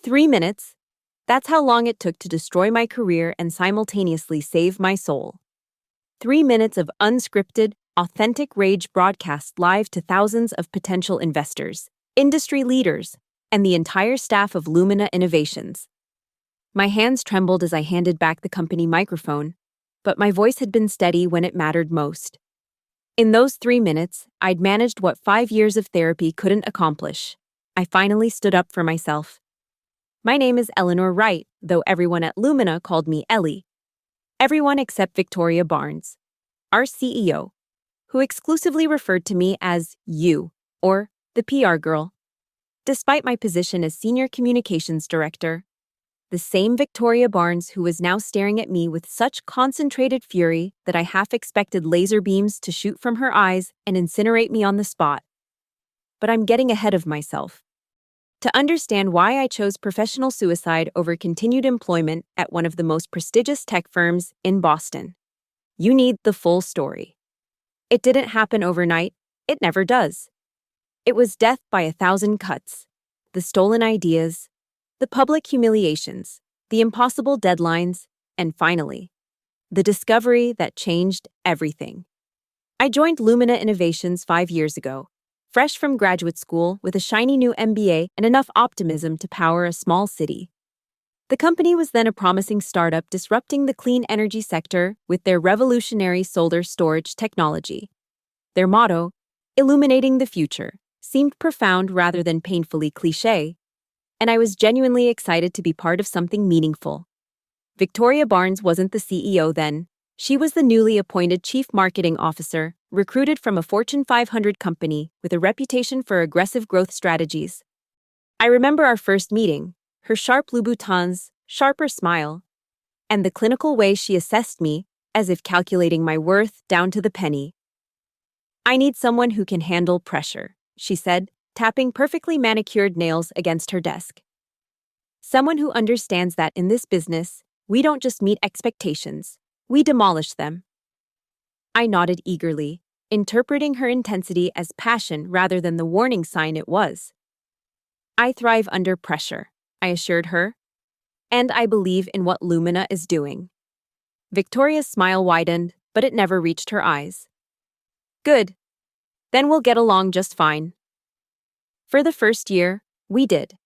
3 minutes. That's how long it took to destroy my career and simultaneously save my soul. 3 minutes of unscripted, authentic rage broadcast live to thousands of potential investors, industry leaders, and the entire staff of Lumina Innovations. My hands trembled as I handed back the company microphone, but my voice had been steady when it mattered most. In those 3 minutes, I'd managed what 5 years of therapy couldn't accomplish. I finally stood up for myself. My name is Eleanor Wright, though everyone at Lumina called me Ellie. Everyone except Victoria Barnes, our CEO, who exclusively referred to me as you, or the PR girl. Despite my position as Senior Communications Director, the same Victoria Barnes who was now staring at me with such concentrated fury that I half expected laser beams to shoot from her eyes and incinerate me on the spot. But I'm getting ahead of myself. To understand why I chose professional suicide over continued employment at one of the most prestigious tech firms in Boston, you need the full story. It didn't happen overnight. It never does. It was death by 1,000 cuts, the stolen ideas, the public humiliations, the impossible deadlines, and finally, the discovery that changed everything. I joined Lumina Innovations 5 years ago, fresh from graduate school with a shiny new MBA and enough optimism to power a small city. The company was then a promising startup disrupting the clean energy sector with their revolutionary solar storage technology. Their motto, "Illuminating the Future," seemed profound rather than painfully cliché, and I was genuinely excited to be part of something meaningful. Victoria Barnes wasn't the CEO then. She was the newly appointed Chief Marketing Officer, recruited from a Fortune 500 company with a reputation for aggressive growth strategies. I remember our first meeting, her sharp Louboutins, sharper smile, and the clinical way she assessed me, as if calculating my worth down to the penny. "I need someone who can handle pressure," she said, tapping perfectly manicured nails against her desk. "Someone who understands that in this business, we don't just meet expectations, we demolish them." I nodded eagerly, interpreting her intensity as passion rather than the warning sign it was. "I thrive under pressure," I assured her, "and I believe in what Lumina is doing." Victoria's smile widened, but it never reached her eyes. "Good. Then we'll get along just fine." For the first year, we did.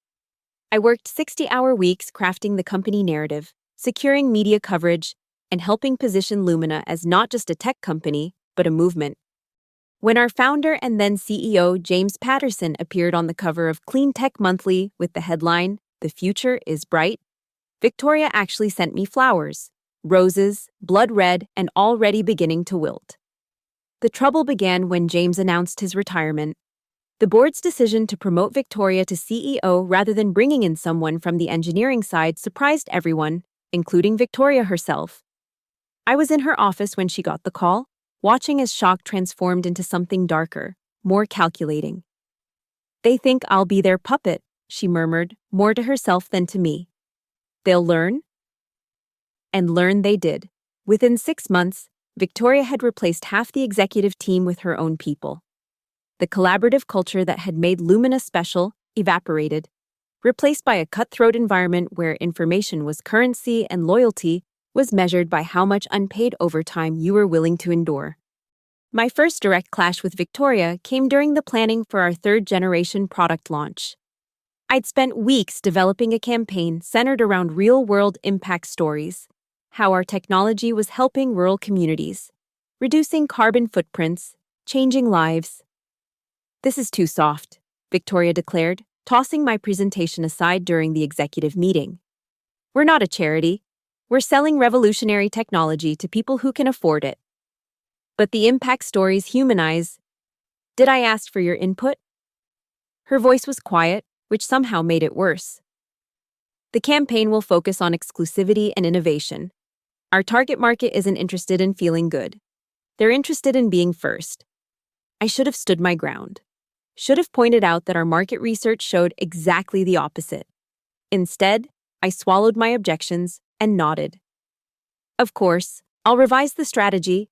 I worked 60-hour weeks crafting the company narrative, securing media coverage, and helping position Lumina as not just a tech company, but a movement. When our founder and then CEO James Patterson appeared on the cover of Clean Tech Monthly with the headline, "The Future is Bright," Victoria actually sent me flowers, roses, blood red, and already beginning to wilt. The trouble began when James announced his retirement. The board's decision to promote Victoria to CEO rather than bringing in someone from the engineering side surprised everyone, including Victoria herself. I was in her office when she got the call, watching as shock transformed into something darker, more calculating. "They think I'll be their puppet," she murmured, more to herself than to me. "They'll learn?" And learn they did. Within 6 months, Victoria had replaced half the executive team with her own people. The collaborative culture that had made Lumina special evaporated, replaced by a cutthroat environment where information was currency and loyalty was measured by how much unpaid overtime you were willing to endure. My first direct clash with Victoria came during the planning for our third-generation product launch. I'd spent weeks developing a campaign centered around real-world impact stories, how our technology was helping rural communities, reducing carbon footprints, changing lives. "This is too soft," Victoria declared, tossing my presentation aside during the executive meeting. "We're not a charity. We're selling revolutionary technology to people who can afford it." "But the impact stories humanize. Did I ask for your input?" Her voice was quiet, which somehow made it worse. "The campaign will focus on exclusivity and innovation. Our target market isn't interested in feeling good. They're interested in being first." I should have stood my ground. Should have pointed out that our market research showed exactly the opposite. Instead, I swallowed my objections and nodded. "Of course, I'll revise the strategy."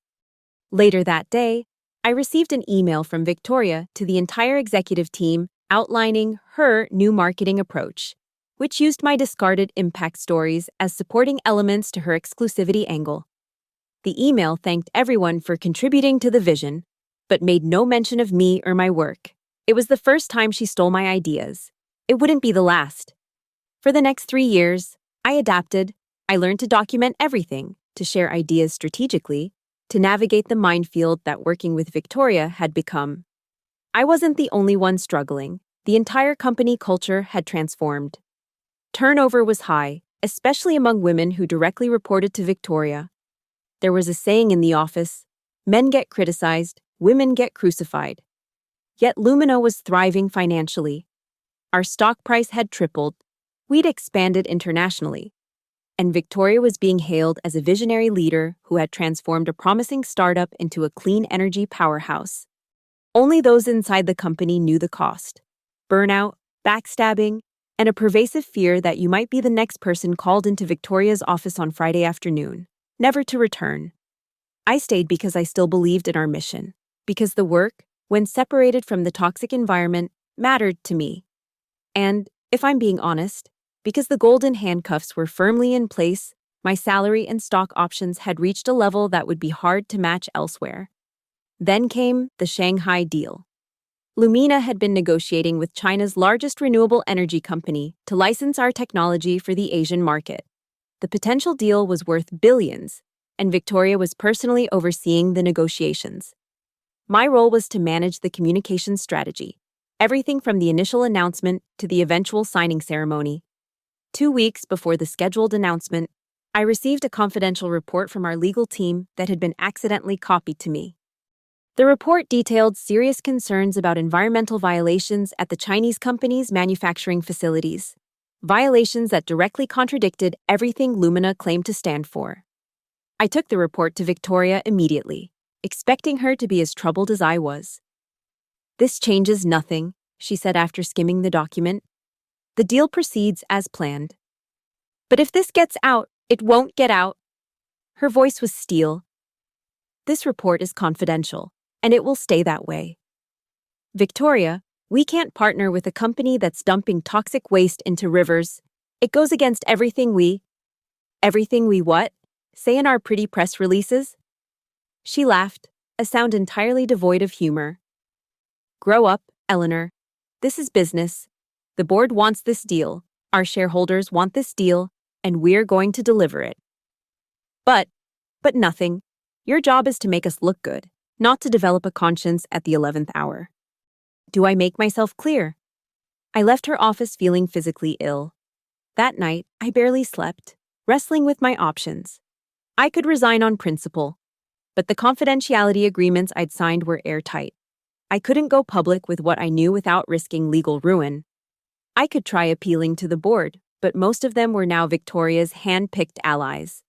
Later that day, I received an email from Victoria to the entire executive team outlining her new marketing approach. which used my discarded impact stories as supporting elements to her exclusivity angle. The email thanked everyone for contributing to the vision, but made no mention of me or my work. It was the first time she stole my ideas. It wouldn't be the last. For the next 3 years, I adapted. I learned to document everything, to share ideas strategically, to navigate the minefield that working with Victoria had become. I wasn't the only one struggling. The entire company culture had transformed. Turnover was high, especially among women who directly reported to Victoria. There was a saying in the office, men get criticized, women get crucified. Yet Lumina was thriving financially. Our stock price had tripled. We'd expanded internationally. And Victoria was being hailed as a visionary leader who had transformed a promising startup into a clean energy powerhouse. Only those inside the company knew the cost: burnout, backstabbing, and a pervasive fear that you might be the next person called into Victoria's office on Friday afternoon, never to return. I stayed because I still believed in our mission, because the work, when separated from the toxic environment, mattered to me. And, if I'm being honest, because the golden handcuffs were firmly in place, my salary and stock options had reached a level that would be hard to match elsewhere. Then came the Shanghai deal. Lumina had been negotiating with China's largest renewable energy company to license our technology for the Asian market. The potential deal was worth billions, and Victoria was personally overseeing the negotiations. My role was to manage the communications strategy, everything from the initial announcement to the eventual signing ceremony. 2 weeks before the scheduled announcement, I received a confidential report from our legal team that had been accidentally copied to me. The report detailed serious concerns about environmental violations at the Chinese company's manufacturing facilities, violations that directly contradicted everything Lumina claimed to stand for. I took the report to Victoria immediately, expecting her to be as troubled as I was. "This changes nothing," she said after skimming the document. "The deal proceeds as planned." "But if this gets out, it won't get out." Her voice was steel. "This report is confidential, and it will stay that way. Victoria, we can't partner with a company that's dumping toxic waste into rivers. It goes against everything we what? Say in our pretty press releases." She laughed, a sound entirely devoid of humor. "Grow up, Eleanor. This is business. The board wants this deal, our shareholders want this deal, and we're going to deliver it. But nothing. Your job is to make us look good, not to develop a conscience at the 11th hour. Do I make myself clear?" I left her office feeling physically ill. That night, I barely slept, wrestling with my options. I could resign on principle, but the confidentiality agreements I'd signed were airtight. I couldn't go public with what I knew without risking legal ruin. I could try appealing to the board, but most of them were now Victoria's hand-picked allies.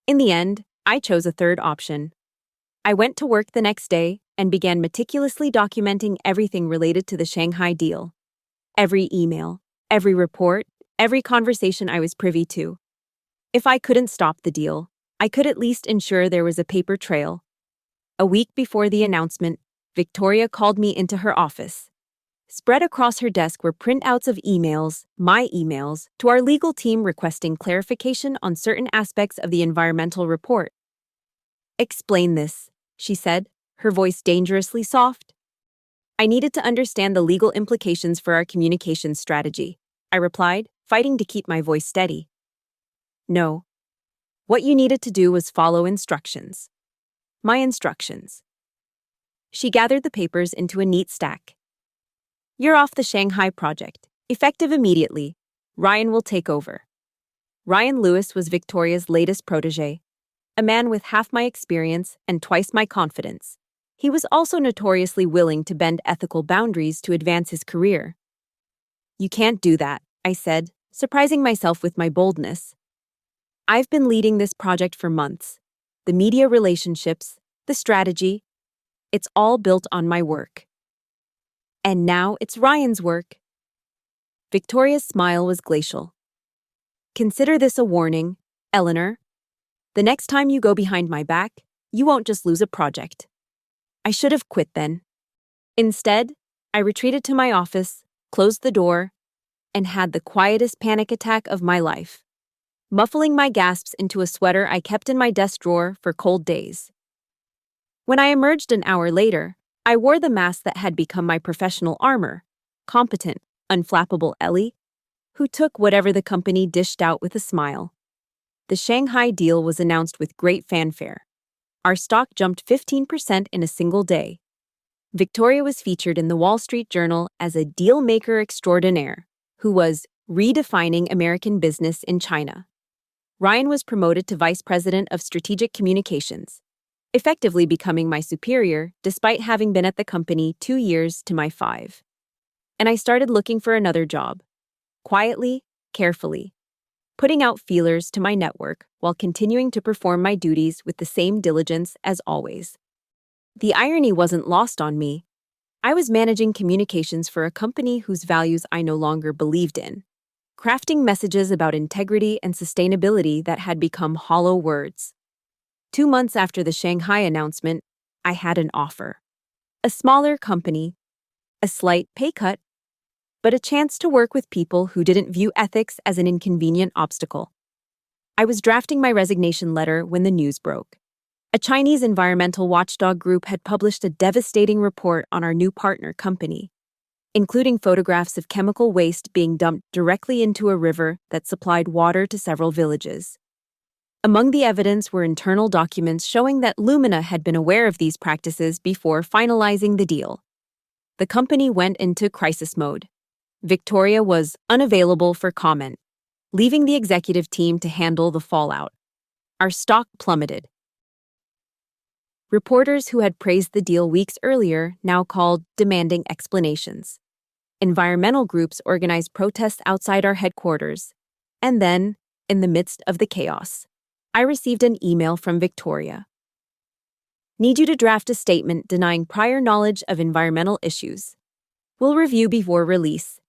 In the end, I chose a third option. I went to work the next day and began meticulously documenting everything related to the Shanghai deal. Every email, every report, every conversation I was privy to. If I couldn't stop the deal, I could at least ensure there was a paper trail. A week before the announcement, Victoria called me into her office. Spread across her desk were printouts of emails, my emails, to our legal team requesting clarification on certain aspects of the environmental report. "Explain this," she said, her voice dangerously soft. "I needed to understand the legal implications for our communications strategy," I replied, fighting to keep my voice steady. "No. What you needed to do was follow instructions. My instructions." She gathered the papers into a neat stack. "You're off the Shanghai project, effective immediately. Ryan will take over." Ryan Lewis was Victoria's latest protege, a man with half my experience and twice my confidence. He was also notoriously willing to bend ethical boundaries to advance his career. "You can't do that," I said, surprising myself with my boldness. "I've been leading this project for months. The media relationships, the strategy, it's all built on my work. And now it's Ryan's work." Victoria's smile was glacial. "Consider this a warning, Eleanor. The next time you go behind my back, you won't just lose a project." I should have quit then. Instead, I retreated to my office, closed the door, and had the quietest panic attack of my life, muffling my gasps into a sweater I kept in my desk drawer for cold days. When I emerged an hour later, I wore the mask that had become my professional armor, competent, unflappable Ellie, who took whatever the company dished out with a smile. The Shanghai deal was announced with great fanfare. Our stock jumped 15% in a single day. Victoria was featured in the Wall Street Journal as a deal-maker extraordinaire who was redefining American business in China. Ryan was promoted to Vice President of Strategic Communications, effectively becoming my superior despite having been at the company 2 years to my 5. And I started looking for another job. Quietly, carefully, putting out feelers to my network while continuing to perform my duties with the same diligence as always. The irony wasn't lost on me. I was managing communications for a company whose values I no longer believed in, crafting messages about integrity and sustainability that had become hollow words. 2 months after the Shanghai announcement, I had an offer. A smaller company, a slight pay cut, but a chance to work with people who didn't view ethics as an inconvenient obstacle. I was drafting my resignation letter when the news broke. A Chinese environmental watchdog group had published a devastating report on our new partner company, including photographs of chemical waste being dumped directly into a river that supplied water to several villages. Among the evidence were internal documents showing that Lumina had been aware of these practices before finalizing the deal. The company went into crisis mode. Victoria was unavailable for comment, leaving the executive team to handle the fallout. Our stock plummeted. Reporters who had praised the deal weeks earlier now called demanding explanations. Environmental groups organized protests outside our headquarters. And then, in the midst of the chaos, I received an email from Victoria. Need you to draft a statement denying prior knowledge of environmental issues. We'll review before release.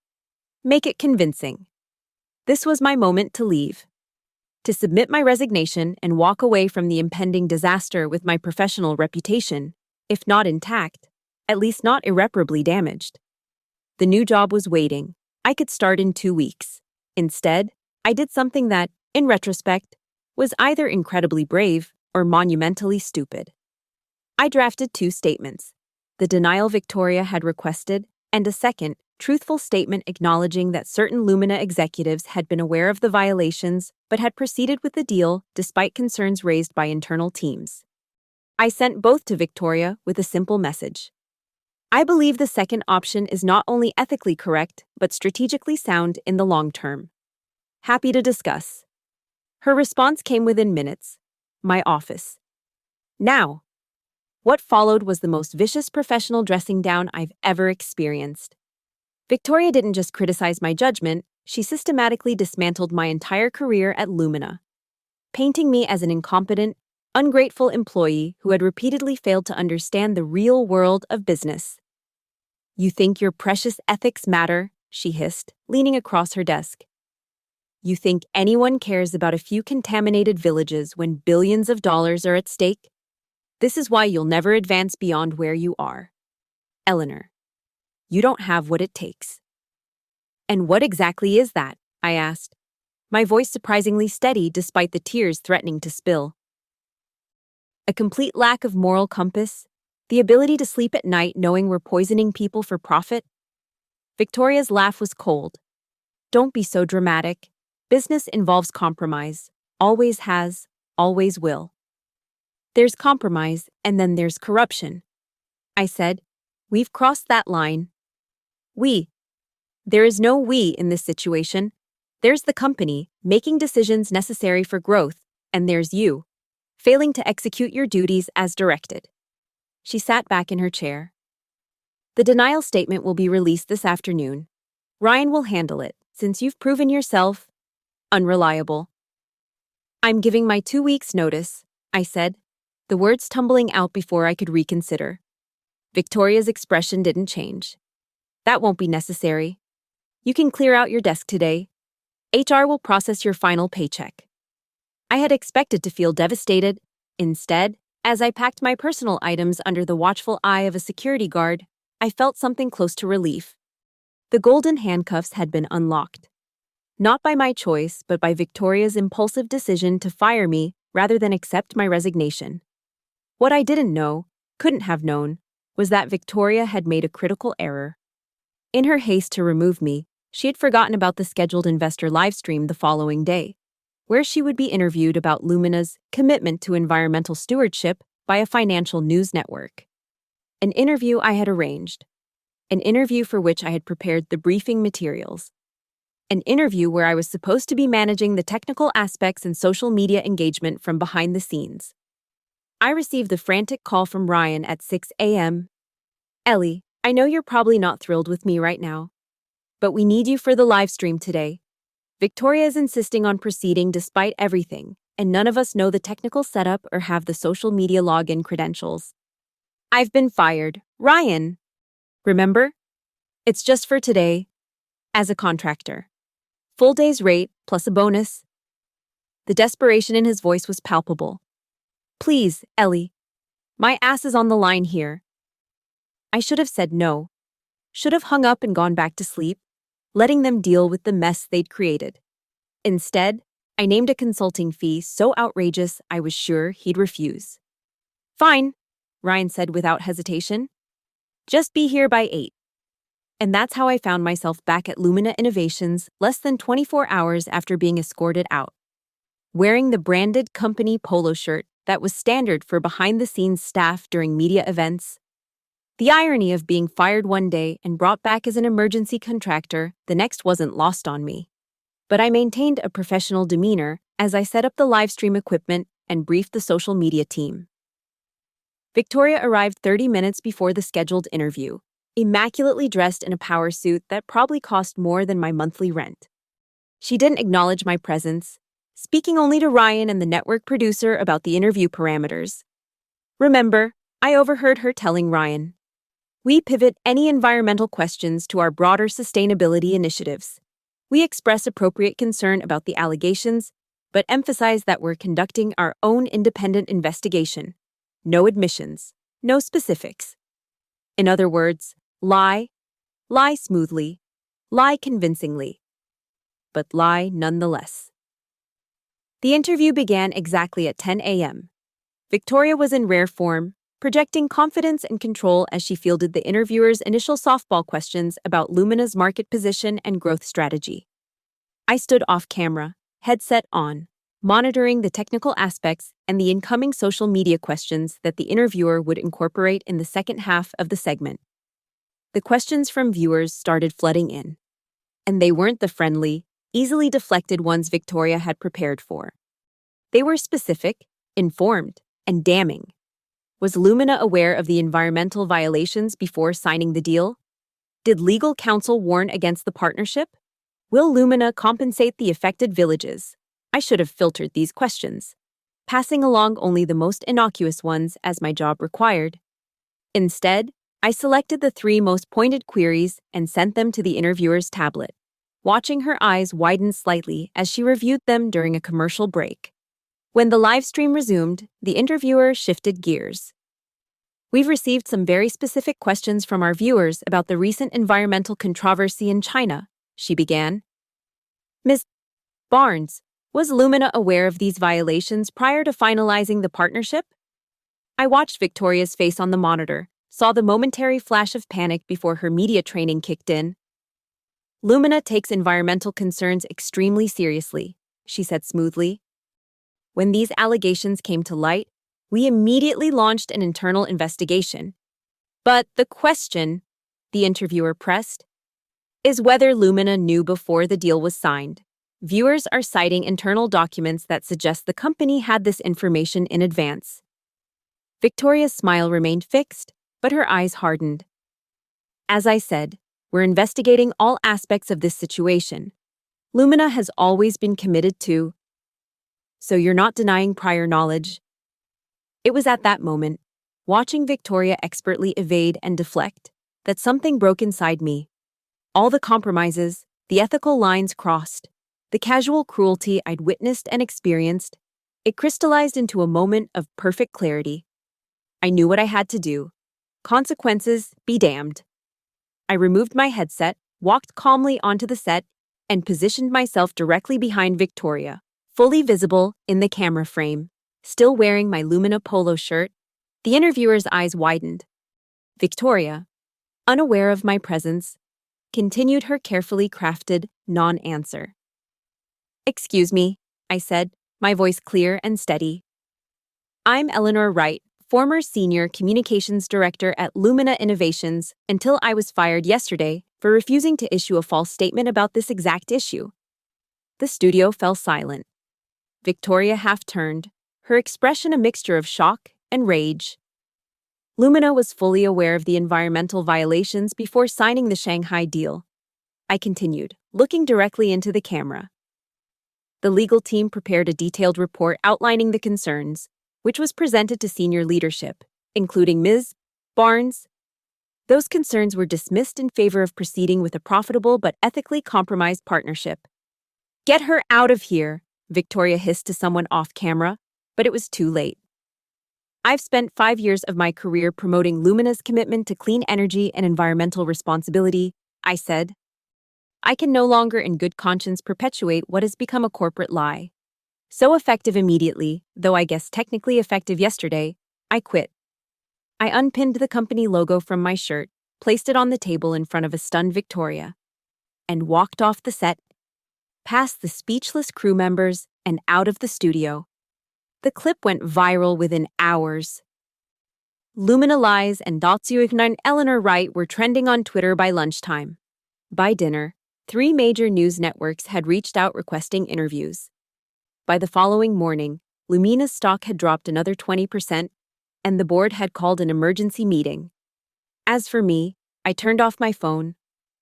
Make it convincing. This was my moment to leave. To submit my resignation and walk away from the impending disaster with my professional reputation, if not intact, at least not irreparably damaged. The new job was waiting. I could start in 2 weeks. Instead, I did something that, in retrospect, was either incredibly brave or monumentally stupid. I drafted 2 statements, the denial Victoria had requested, and a second, truthful statement acknowledging that certain Lumina executives had been aware of the violations but had proceeded with the deal despite concerns raised by internal teams. I sent both to Victoria with a simple message. I believe the second option is not only ethically correct, but strategically sound in the long term. Happy to discuss. Her response came within minutes. My office. Now. What followed was the most vicious professional dressing down I've ever experienced. Victoria didn't just criticize my judgment, she systematically dismantled my entire career at Lumina, painting me as an incompetent, ungrateful employee who had repeatedly failed to understand the real world of business. You think your precious ethics matter, she hissed, leaning across her desk. You think anyone cares about a few contaminated villages when billions of dollars are at stake? This is why you'll never advance beyond where you are. Eleanor, you don't have what it takes. And what exactly is that? I asked, my voice surprisingly steady despite the tears threatening to spill. A complete lack of moral compass, the ability to sleep at night knowing we're poisoning people for profit? Victoria's laugh was cold. Don't be so dramatic. Business involves compromise. Always has, always will. There's compromise, and then there's corruption. I said, we've crossed that line. We. There is no we in this situation. There's the company, making decisions necessary for growth, and there's you, failing to execute your duties as directed. She sat back in her chair. The denial statement will be released this afternoon. Ryan will handle it, since you've proven yourself unreliable. I'm giving my 2 weeks' notice, I said, the words tumbling out before I could reconsider. Victoria's expression didn't change. That won't be necessary. You can clear out your desk today. HR will process your final paycheck. I had expected to feel devastated. Instead, as I packed my personal items under the watchful eye of a security guard, I felt something close to relief. The golden handcuffs had been unlocked. Not by my choice, but by Victoria's impulsive decision to fire me rather than accept my resignation. What I didn't know, couldn't have known, was that Victoria had made a critical error. In her haste to remove me, she had forgotten about the scheduled investor livestream the following day, where she would be interviewed about Lumina's commitment to environmental stewardship by a financial news network. An interview I had arranged. An interview for which I had prepared the briefing materials. An interview where I was supposed to be managing the technical aspects and social media engagement from behind the scenes. I received the frantic call from Ryan at 6 a.m. "Ellie, I know you're probably not thrilled with me right now, but we need you for the live stream today. Victoria is insisting on proceeding despite everything, and none of us know the technical setup or have the social media login credentials. I've been fired. Ryan. Remember? It's just for today, as a contractor. Full day's rate plus a bonus." The desperation in his voice was palpable. "Please, Ellie. My ass is on the line here." I should have said no. Should have hung up and gone back to sleep, letting them deal with the mess they'd created. Instead, I named a consulting fee so outrageous I was sure he'd refuse. "Fine," Ryan said without hesitation. "Just be here by 8. And that's how I found myself back at Lumina Innovations less than 24 hours after being escorted out. Wearing the branded company polo shirt that was standard for behind-the-scenes staff during media events. The irony of being fired one day and brought back as an emergency contractor the next wasn't lost on me. But I maintained a professional demeanor as I set up the livestream equipment and briefed the social media team. Victoria arrived 30 minutes before the scheduled interview, immaculately dressed in a power suit that probably cost more than my monthly rent. She didn't acknowledge my presence, speaking only to Ryan and the network producer about the interview parameters. Remember, I overheard her telling Ryan, "We pivot any environmental questions to our broader sustainability initiatives. We express appropriate concern about the allegations, but emphasize that we're conducting our own independent investigation. No admissions, no specifics." In other words, lie smoothly, lie convincingly, but lie nonetheless. The interview began exactly at 10 a.m. Victoria was in rare form, projecting confidence and control as she fielded the interviewer's initial softball questions about Lumina's market position and growth strategy. I stood off camera, headset on, monitoring the technical aspects and the incoming social media questions that the interviewer would incorporate in the second half of the segment. The questions from viewers started flooding in, and they weren't the friendly, easily deflected ones Victoria had prepared for. They were specific, informed, and damning. Was Lumina aware of the environmental violations before signing the deal? Did legal counsel warn against the partnership? Will Lumina compensate the affected villages? I should have filtered these questions, passing along only the most innocuous ones as my job required. Instead, I selected the 3 most pointed queries and sent them to the interviewer's tablet, watching her eyes widen slightly as she reviewed them during a commercial break. When the live stream resumed, the interviewer shifted gears. "We've received some very specific questions from our viewers about the recent environmental controversy in China," she began. "Ms. Barnes, was Lumina aware of these violations prior to finalizing the partnership?" I watched Victoria's face on the monitor, saw the momentary flash of panic before her media training kicked in. "Lumina takes environmental concerns extremely seriously," she said smoothly. "When these allegations came to light, we immediately launched an internal investigation. But the question," the interviewer pressed, "is whether Lumina knew before the deal was signed. Viewers are citing internal documents that suggest the company had this information in advance." Victoria's smile remained fixed, but her eyes hardened. "As I said, we're investigating all aspects of this situation. Lumina has always been committed to..." "So you're not denying prior knowledge?" It was at that moment, watching Victoria expertly evade and deflect, that something broke inside me. All the compromises, the ethical lines crossed, the casual cruelty I'd witnessed and experienced, it crystallized into a moment of perfect clarity. I knew what I had to do. Consequences be damned. I removed my headset, walked calmly onto the set, and positioned myself directly behind Victoria, fully visible in the camera frame. Still wearing my Lumina polo shirt, the interviewer's eyes widened. Victoria, unaware of my presence, continued her carefully crafted non-answer. "Excuse me," I said, my voice clear and steady. "I'm Eleanor Wright, former Senior Communications Director at Lumina Innovations, until I was fired yesterday for refusing to issue a false statement about this exact issue." The studio fell silent. Victoria half-turned, her expression a mixture of shock and rage. Lumina was fully aware of the environmental violations before signing the Shanghai deal. I continued, looking directly into the camera. The legal team prepared a detailed report outlining the concerns, which was presented to senior leadership, including Ms. Barnes. Those concerns were dismissed in favor of proceeding with a profitable but ethically compromised partnership. "Get her out of here," Victoria hissed to someone off camera, but it was too late. "I've spent 5 years of my career promoting Lumina's commitment to clean energy and environmental responsibility," I said. "I can no longer in good conscience perpetuate what has become a corporate lie. So effective immediately, though I guess technically effective yesterday, I quit." I unpinned the company logo from my shirt, placed it on the table in front of a stunned Victoria, and walked off the set, past the speechless crew members, and out of the studio. The clip went viral within hours. Lumina lies and Eleanor Wright were trending on Twitter by lunchtime. By dinner, 3 major news networks had reached out requesting interviews. By the following morning, Lumina's stock had dropped another 20%, and the board had called an emergency meeting. As for me, I turned off my phone,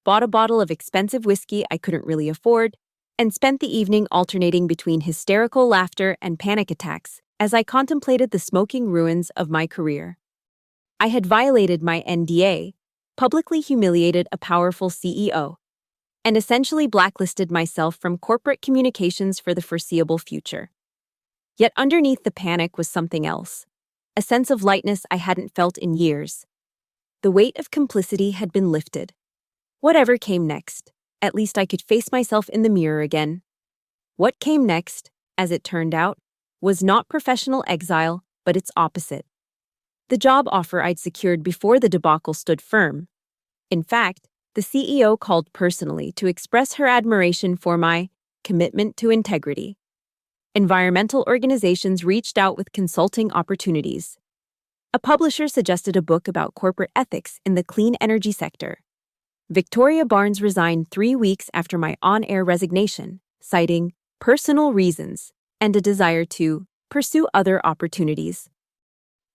bought a bottle of expensive whiskey I couldn't really afford, and spent the evening alternating between hysterical laughter and panic attacks as I contemplated the smoking ruins of my career. I had violated my NDA, publicly humiliated a powerful CEO, and essentially blacklisted myself from corporate communications for the foreseeable future. Yet underneath the panic was something else, a sense of lightness I hadn't felt in years. The weight of complicity had been lifted. Whatever came next, at least I could face myself in the mirror again. What came next, as it turned out, was not professional exile, but its opposite. The job offer I'd secured before the debacle stood firm. In fact, the CEO called personally to express her admiration for my commitment to integrity. Environmental organizations reached out with consulting opportunities. A publisher suggested a book about corporate ethics in the clean energy sector. Victoria Barnes resigned 3 weeks after my on-air resignation, citing personal reasons and a desire to pursue other opportunities.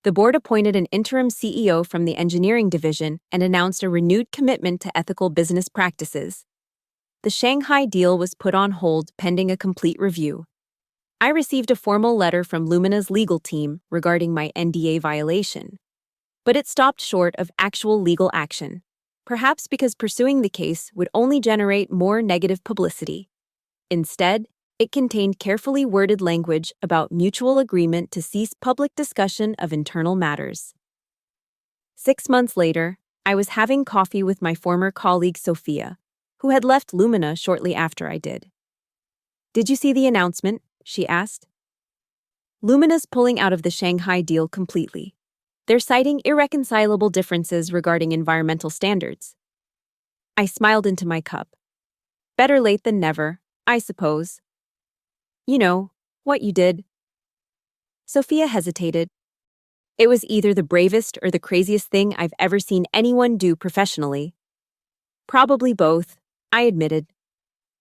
The board appointed an interim CEO from the engineering division and announced a renewed commitment to ethical business practices. The Shanghai deal was put on hold pending a complete review. I received a formal letter from Lumina's legal team regarding my NDA violation, but it stopped short of actual legal action, perhaps because pursuing the case would only generate more negative publicity. Instead, it contained carefully worded language about mutual agreement to cease public discussion of internal matters. 6 months later, I was having coffee with my former colleague Sophia, who had left Lumina shortly after I did. "Did you see the announcement?" she asked. "Lumina's pulling out of the Shanghai deal completely. They're citing irreconcilable differences regarding environmental standards." I smiled into my cup. Better late than never, I suppose. "You know, what you did." Sophia hesitated. "It was either the bravest or the craziest thing I've ever seen anyone do professionally." "Probably both," I admitted.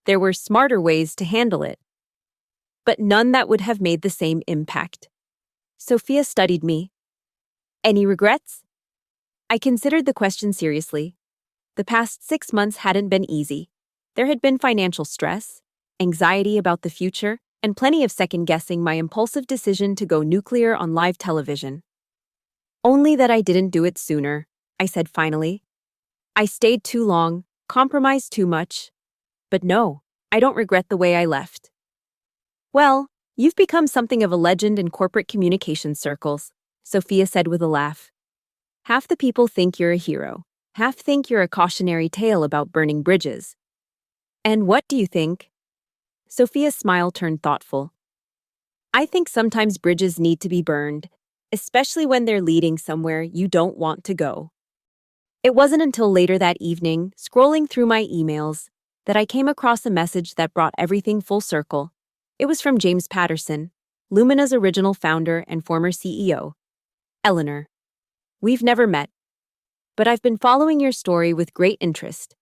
"There were smarter ways to handle it, but none that would have made the same impact." Sophia studied me. "Any regrets?" I considered the question seriously. The past 6 months hadn't been easy. There had been financial stress, anxiety about the future, and plenty of second-guessing my impulsive decision to go nuclear on live television. "Only that I didn't do it sooner," I said finally. "I stayed too long, compromised too much. But no, I don't regret the way I left." "Well, you've become something of a legend in corporate communications circles," Sophia said with a laugh. "Half the people think you're a hero, Half think you're a cautionary tale about burning bridges. And what do you think? Sophia's smile turned thoughtful. I think sometimes bridges need to be burned, especially when they're leading somewhere you don't want to go. It wasn't until later that evening, scrolling through my emails, that I came across a message that brought everything full circle. It was from James Patterson, Lumina's original founder and former CEO. Eleanor, we've never met, but I've been following your story with great interest.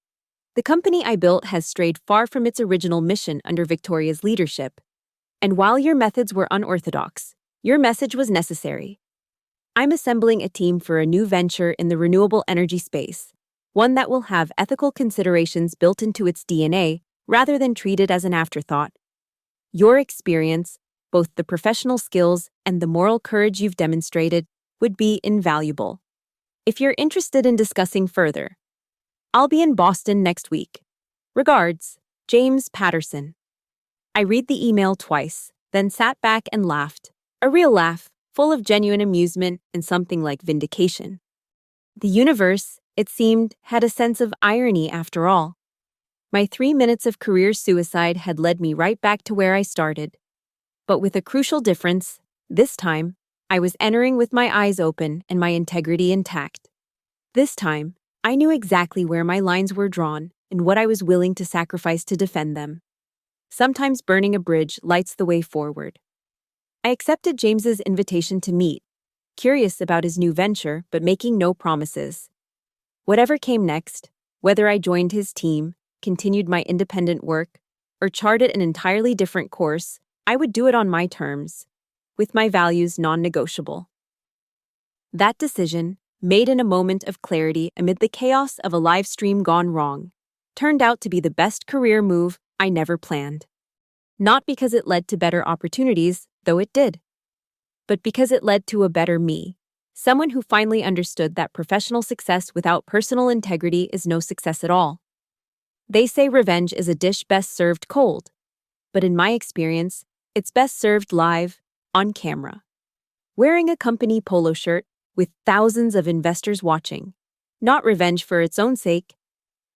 The company I built has strayed far from its original mission under Victoria's leadership. And while your methods were unorthodox, your message was necessary. I'm assembling a team for a new venture in the renewable energy space, one that will have ethical considerations built into its DNA rather than treated as an afterthought. Your experience, both the professional skills and the moral courage you've demonstrated, would be invaluable. If you're interested in discussing further, I'll be in Boston next week. Regards, James Patterson. I read the email twice, then sat back and laughed. A real laugh, full of genuine amusement and something like vindication. The universe, it seemed, had a sense of irony after all. My 3 minutes of career suicide had led me right back to where I started. But with a crucial difference, this time, I was entering with my eyes open and my integrity intact. This time, I knew exactly where my lines were drawn and what I was willing to sacrifice to defend them. Sometimes burning a bridge lights the way forward. I accepted James's invitation to meet, curious about his new venture but making no promises. Whatever came next, whether I joined his team, continued my independent work, or charted an entirely different course, I would do it on my terms, with my values non-negotiable. That decision, made in a moment of clarity amid the chaos of a live stream gone wrong, turned out to be the best career move I never planned. Not because it led to better opportunities, though it did, but because it led to a better me, someone who finally understood that professional success without personal integrity is no success at all. They say revenge is a dish best served cold, but in my experience, it's best served live, on camera. Wearing a company polo shirt with thousands of investors watching, not revenge for its own sake,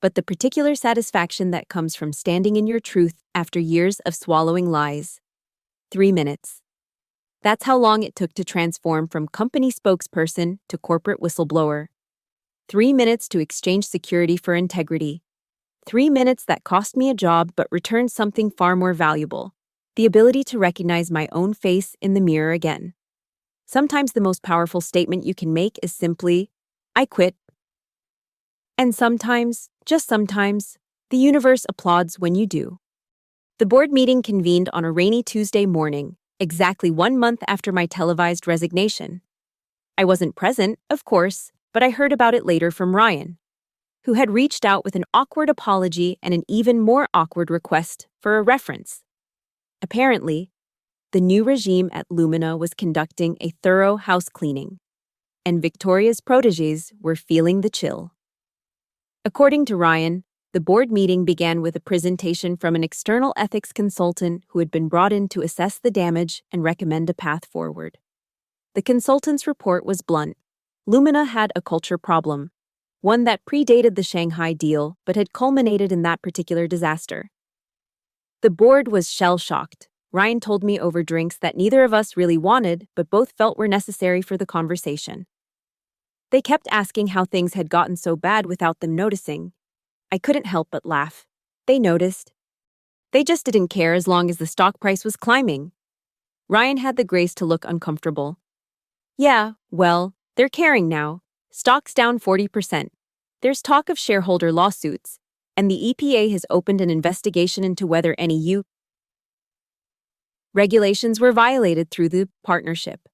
but the particular satisfaction that comes from standing in your truth after years of swallowing lies. 3 minutes. That's how long it took to transform from company spokesperson to corporate whistleblower. 3 minutes to exchange security for integrity. 3 minutes that cost me a job but returned something far more valuable, the ability to recognize my own face in the mirror again. Sometimes the most powerful statement you can make is simply, I quit. And sometimes, just sometimes, the universe applauds when you do. The board meeting convened on a rainy Tuesday morning, exactly 1 month after my televised resignation. I wasn't present, of course, but I heard about it later from Ryan, who had reached out with an awkward apology and an even more awkward request for a reference. Apparently, the new regime at Lumina was conducting a thorough house cleaning, and Victoria's protégés were feeling the chill. According to Ryan, the board meeting began with a presentation from an external ethics consultant who had been brought in to assess the damage and recommend a path forward. The consultant's report was blunt. Lumina had a culture problem, one that predated the Shanghai deal but had culminated in that particular disaster. The board was shell-shocked. Ryan told me over drinks that neither of us really wanted but both felt were necessary for the conversation. They kept asking how things had gotten so bad without them noticing. I couldn't help but laugh. They noticed. They just didn't care as long as the stock price was climbing. Ryan had the grace to look uncomfortable. Yeah, well, they're caring now. Stock's down 40%. There's talk of shareholder lawsuits, and the EPA has opened an investigation into whether any EU regulations were violated through the partnership.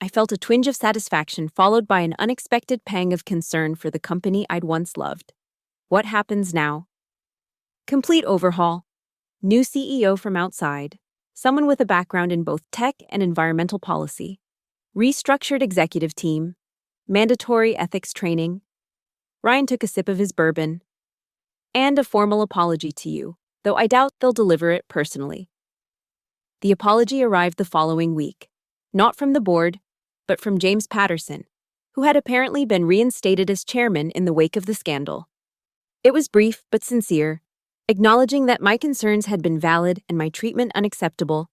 I felt a twinge of satisfaction followed by an unexpected pang of concern for the company I'd once loved. What happens now? Complete overhaul. New CEO from outside. Someone with a background in both tech and environmental policy. Restructured executive team. Mandatory ethics training. Ryan took a sip of his bourbon. And a formal apology to you, though I doubt they'll deliver it personally. The apology arrived the following week. Not from the board, but from James Patterson, who had apparently been reinstated as chairman in the wake of the scandal. It was brief but sincere, acknowledging that my concerns had been valid and my treatment unacceptable.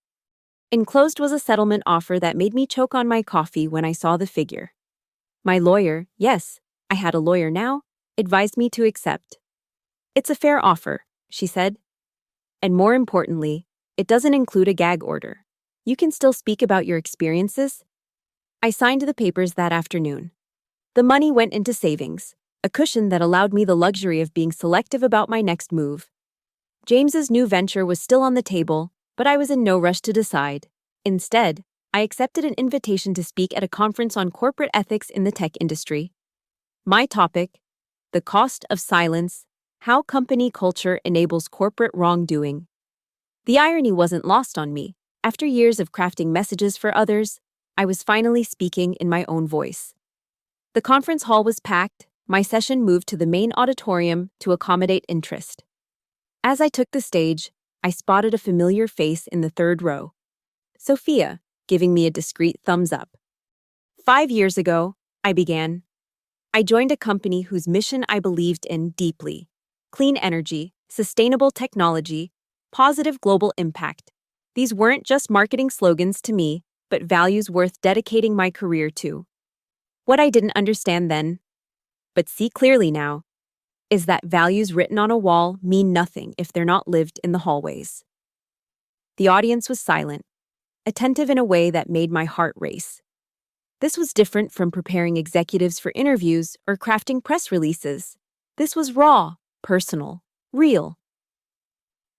Enclosed was a settlement offer that made me choke on my coffee when I saw the figure. My lawyer, yes, I had a lawyer now, advised me to accept. "It's a fair offer," she said. "And more importantly, it doesn't include a gag order. You can still speak about your experiences." I signed the papers that afternoon. The money went into savings, a cushion that allowed me the luxury of being selective about my next move. James's new venture was still on the table, but I was in no rush to decide. Instead, I accepted an invitation to speak at a conference on corporate ethics in the tech industry. My topic: the cost of silence, how company culture enables corporate wrongdoing. The irony wasn't lost on me. After years of crafting messages for others, I was finally speaking in my own voice. The conference hall was packed. My session moved to the main auditorium to accommodate interest. As I took the stage, I spotted a familiar face in the third row. Sophia, giving me a discreet thumbs up. 5 years ago, I began. I joined a company whose mission I believed in deeply: clean energy, sustainable technology, positive global impact. These weren't just marketing slogans to me, but values worth dedicating my career to. What I didn't understand then, but see clearly now, is that values written on a wall mean nothing if they're not lived in the hallways. The audience was silent, attentive in a way that made my heart race. This was different from preparing executives for interviews or crafting press releases. This was raw, personal, real.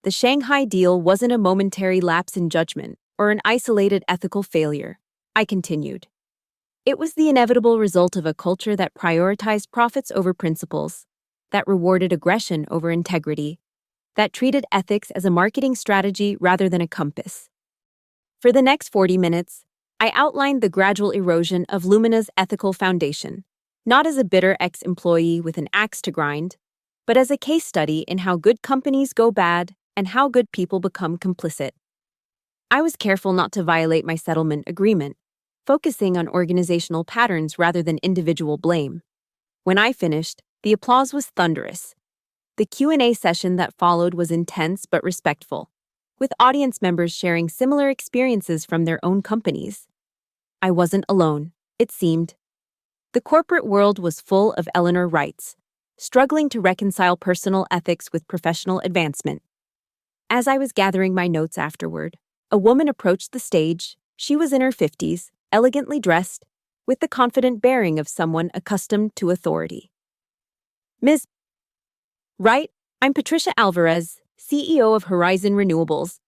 The Shanghai deal wasn't a momentary lapse in judgment or an isolated ethical failure, I continued. It was the inevitable result of a culture that prioritized profits over principles, that rewarded aggression over integrity, that treated ethics as a marketing strategy rather than a compass. For the next 40 minutes, I outlined the gradual erosion of Lumina's ethical foundation, not as a bitter ex-employee with an axe to grind, but as a case study in how good companies go bad and how good people become complicit. I was careful not to violate my settlement agreement, focusing on organizational patterns rather than individual blame. When I finished, the applause was thunderous. The Q&A session that followed was intense but respectful, with audience members sharing similar experiences from their own companies. I wasn't alone, it seemed. The corporate world was full of Eleanor Wrights, struggling to reconcile personal ethics with professional advancement. As I was gathering my notes afterward, a woman approached the stage. She was in her 50s, elegantly dressed, with the confident bearing of someone accustomed to authority. "Ms. Wright, I'm Patricia Alvarez, CEO of Horizon Renewables."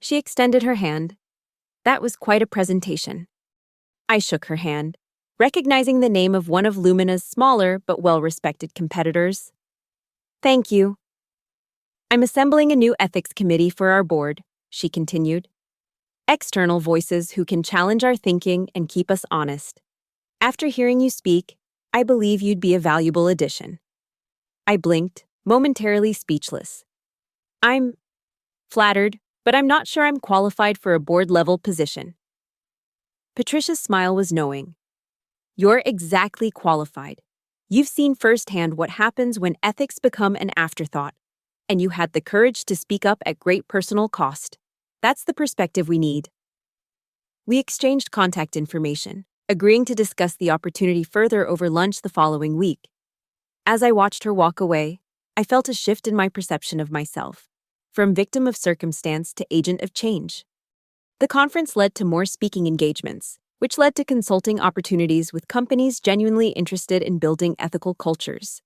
She extended her hand. That was quite a presentation. I shook her hand, recognizing the name of one of Lumina's smaller but well-respected competitors. "Thank you. I'm assembling a new ethics committee for our board," she continued. "External voices who can challenge our thinking and keep us honest. After hearing you speak, I believe you'd be a valuable addition." I blinked, momentarily speechless. "I'm flattered, but I'm not sure I'm qualified for a board-level position." Patricia's smile was knowing. "You're exactly qualified. You've seen firsthand what happens when ethics become an afterthought, and you had the courage to speak up at great personal cost. That's the perspective we need." We exchanged contact information, agreeing to discuss the opportunity further over lunch the following week. As I watched her walk away, I felt a shift in my perception of myself, from victim of circumstance to agent of change. The conference led to more speaking engagements, which led to consulting opportunities with companies genuinely interested in building ethical cultures.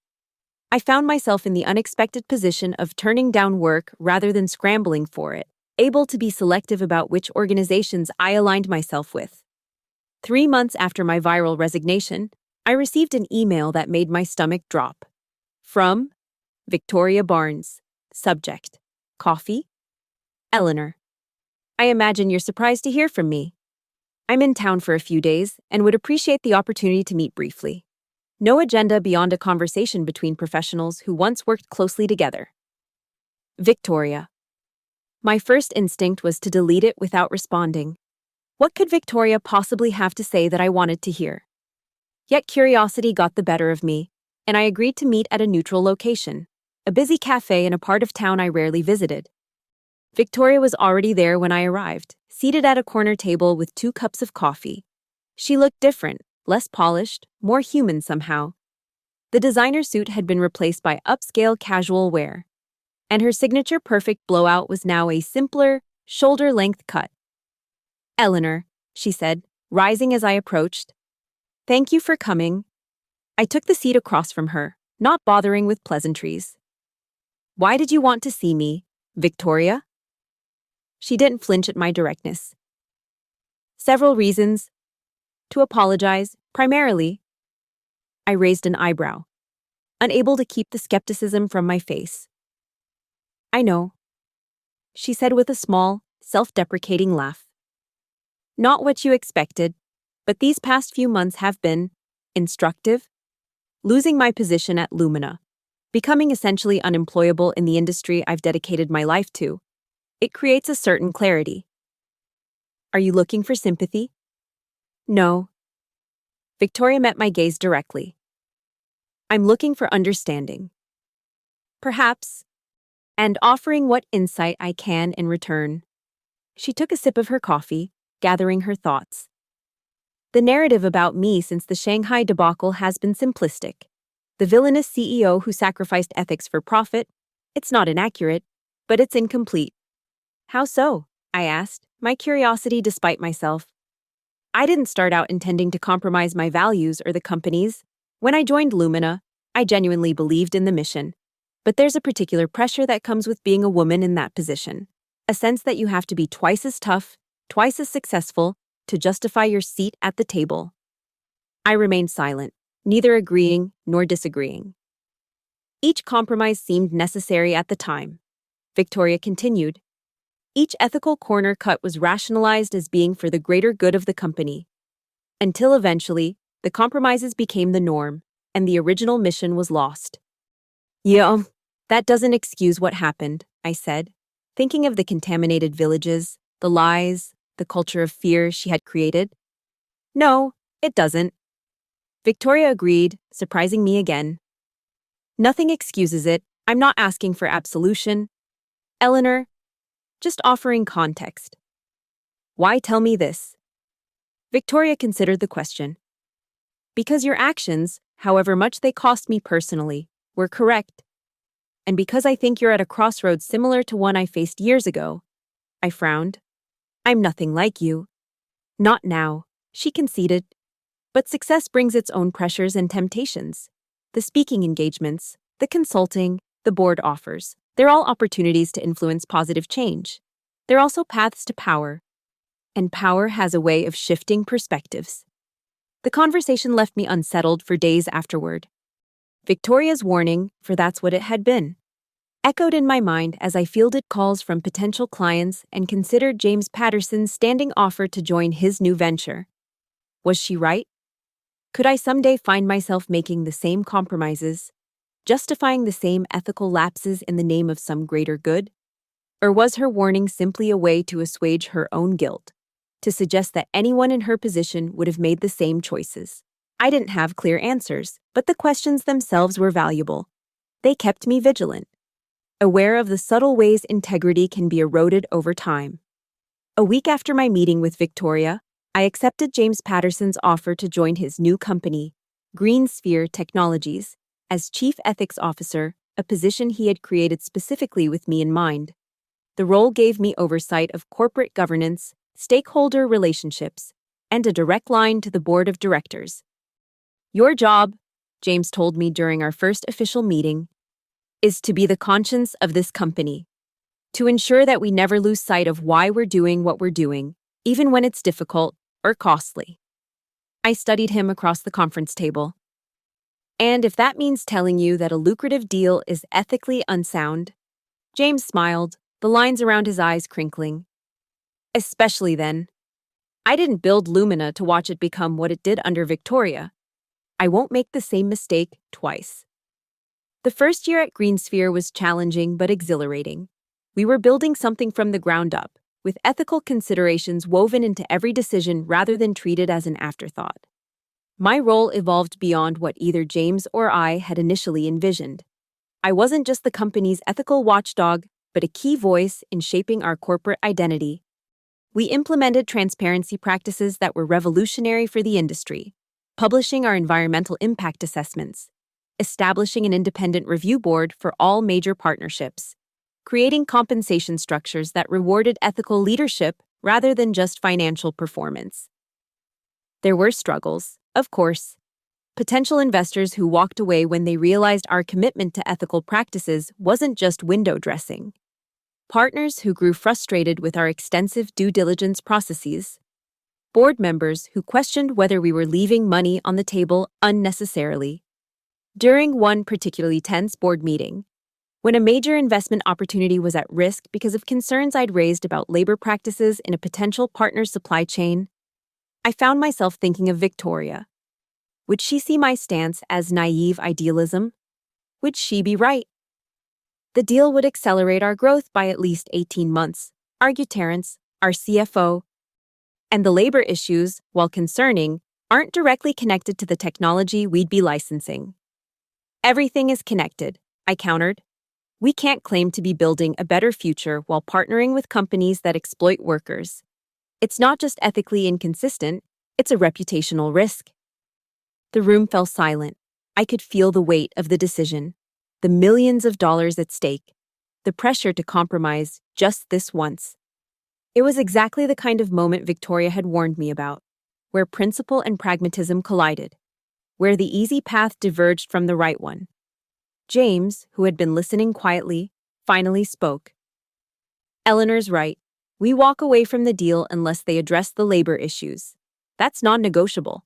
I found myself in the unexpected position of turning down work rather than scrambling for it, able to be selective about which organizations I aligned myself with. 3 months after my viral resignation, I received an email that made my stomach drop. From Victoria Barnes. Subject: Coffee? Eleanor. I imagine you're surprised to hear from me. I'm in town for a few days and would appreciate the opportunity to meet briefly. No agenda beyond a conversation between professionals who once worked closely together. Victoria. My first instinct was to delete it without responding. What could Victoria possibly have to say that I wanted to hear? Yet curiosity got the better of me, and I agreed to meet at a neutral location, a busy cafe in a part of town I rarely visited. Victoria was already there when I arrived, seated at a corner table with 2 cups of coffee. She looked different, less polished, more human somehow. The designer suit had been replaced by upscale casual wear, and her signature perfect blowout was now a simpler, shoulder-length cut. "Eleanor," she said, rising as I approached. "Thank you for coming." I took the seat across from her, not bothering with pleasantries. "Why did you want to see me, Victoria?" She didn't flinch at my directness. "Several reasons. To apologize, primarily." I raised an eyebrow, unable to keep the skepticism from my face. "I know," she said with a small, self-deprecating laugh. "Not what you expected, but these past few months have been instructive. Losing my position at Lumina, becoming essentially unemployable in the industry I've dedicated my life to, it creates a certain clarity." "Are you looking for sympathy?" "No." Victoria met my gaze directly. "I'm looking for understanding. Perhaps, and offering what insight I can in return." She took a sip of her coffee, gathering her thoughts. "The narrative about me since the Shanghai debacle has been simplistic. The villainous CEO who sacrificed ethics for profit. It's not inaccurate, but it's incomplete." "How so?" I asked, my curiosity despite myself. I didn't start out intending to compromise my values or the company's. When I joined Lumina, I genuinely believed in the mission. But there's a particular pressure that comes with being a woman in that position. A sense that you have to be twice as tough, twice as successful, to justify your seat at the table. I remained silent, neither agreeing nor disagreeing. Each compromise seemed necessary at the time. Victoria continued. Each ethical corner cut was rationalized as being for the greater good of the company. Until eventually, the compromises became the norm, and the original mission was lost. "Yeah, that doesn't excuse what happened," I said, thinking of the contaminated villages, the lies, the culture of fear she had created. "No, it doesn't." Victoria agreed, surprising me again. "Nothing excuses it. I'm not asking for absolution, Eleanor, just offering context." "Why tell me this?" Victoria considered the question. "Because your actions, however much they cost me personally, were correct. And because I think you're at a crossroads similar to one I faced years ago." I frowned. "I'm nothing like you." "Not now," she conceded. "But success brings its own pressures and temptations. The speaking engagements, the consulting, the board offers, they're all opportunities to influence positive change. They're also paths to power. And power has a way of shifting perspectives." The conversation left me unsettled for days afterward. Victoria's warning, for that's what it had been, echoed in my mind as I fielded calls from potential clients and considered James Patterson's standing offer to join his new venture. Was she right? Could I someday find myself making the same compromises, justifying the same ethical lapses in the name of some greater good? Or was her warning simply a way to assuage her own guilt, to suggest that anyone in her position would have made the same choices? I didn't have clear answers, but the questions themselves were valuable. They kept me vigilant, aware of the subtle ways integrity can be eroded over time. A week after my meeting with Victoria, I accepted James Patterson's offer to join his new company, Green Sphere Technologies, as Chief Ethics Officer, a position he had created specifically with me in mind. The role gave me oversight of corporate governance, stakeholder relationships, and a direct line to the board of directors. "Your job," James told me during our first official meeting, "is to be the conscience of this company, to ensure that we never lose sight of why we're doing what we're doing, even when it's difficult or costly." I studied him across the conference table. "And if that means telling you that a lucrative deal is ethically unsound," James smiled, the lines around his eyes crinkling. "Especially then. I didn't build Lumina to watch it become what it did under Victoria. I won't make the same mistake twice." The first year at Greensphere was challenging but exhilarating. We were building something from the ground up, with ethical considerations woven into every decision rather than treated as an afterthought. My role evolved beyond what either James or I had initially envisioned. I wasn't just the company's ethical watchdog, but a key voice in shaping our corporate identity. We implemented transparency practices that were revolutionary for the industry, publishing our environmental impact assessments, establishing an independent review board for all major partnerships, creating compensation structures that rewarded ethical leadership rather than just financial performance. There were struggles, of course. Potential investors who walked away when they realized our commitment to ethical practices wasn't just window dressing. Partners who grew frustrated with our extensive due diligence processes. Board members who questioned whether we were leaving money on the table unnecessarily. During one particularly tense board meeting, when a major investment opportunity was at risk because of concerns I'd raised about labor practices in a potential partner's supply chain, I found myself thinking of Victoria. Would she see my stance as naive idealism? Would she be right? The deal would accelerate our growth by at least 18 months, argued Terrence, our CFO. And the labor issues, while concerning, aren't directly connected to the technology we'd be licensing. Everything is connected, I countered. We can't claim to be building a better future while partnering with companies that exploit workers. It's not just ethically inconsistent, it's a reputational risk. The room fell silent. I could feel the weight of the decision, the millions of dollars at stake, the pressure to compromise just this once. It was exactly the kind of moment Victoria had warned me about, where principle and pragmatism collided, where the easy path diverged from the right one. James, who had been listening quietly, finally spoke. Eleanor's right. We walk away from the deal unless they address the labor issues. That's non-negotiable.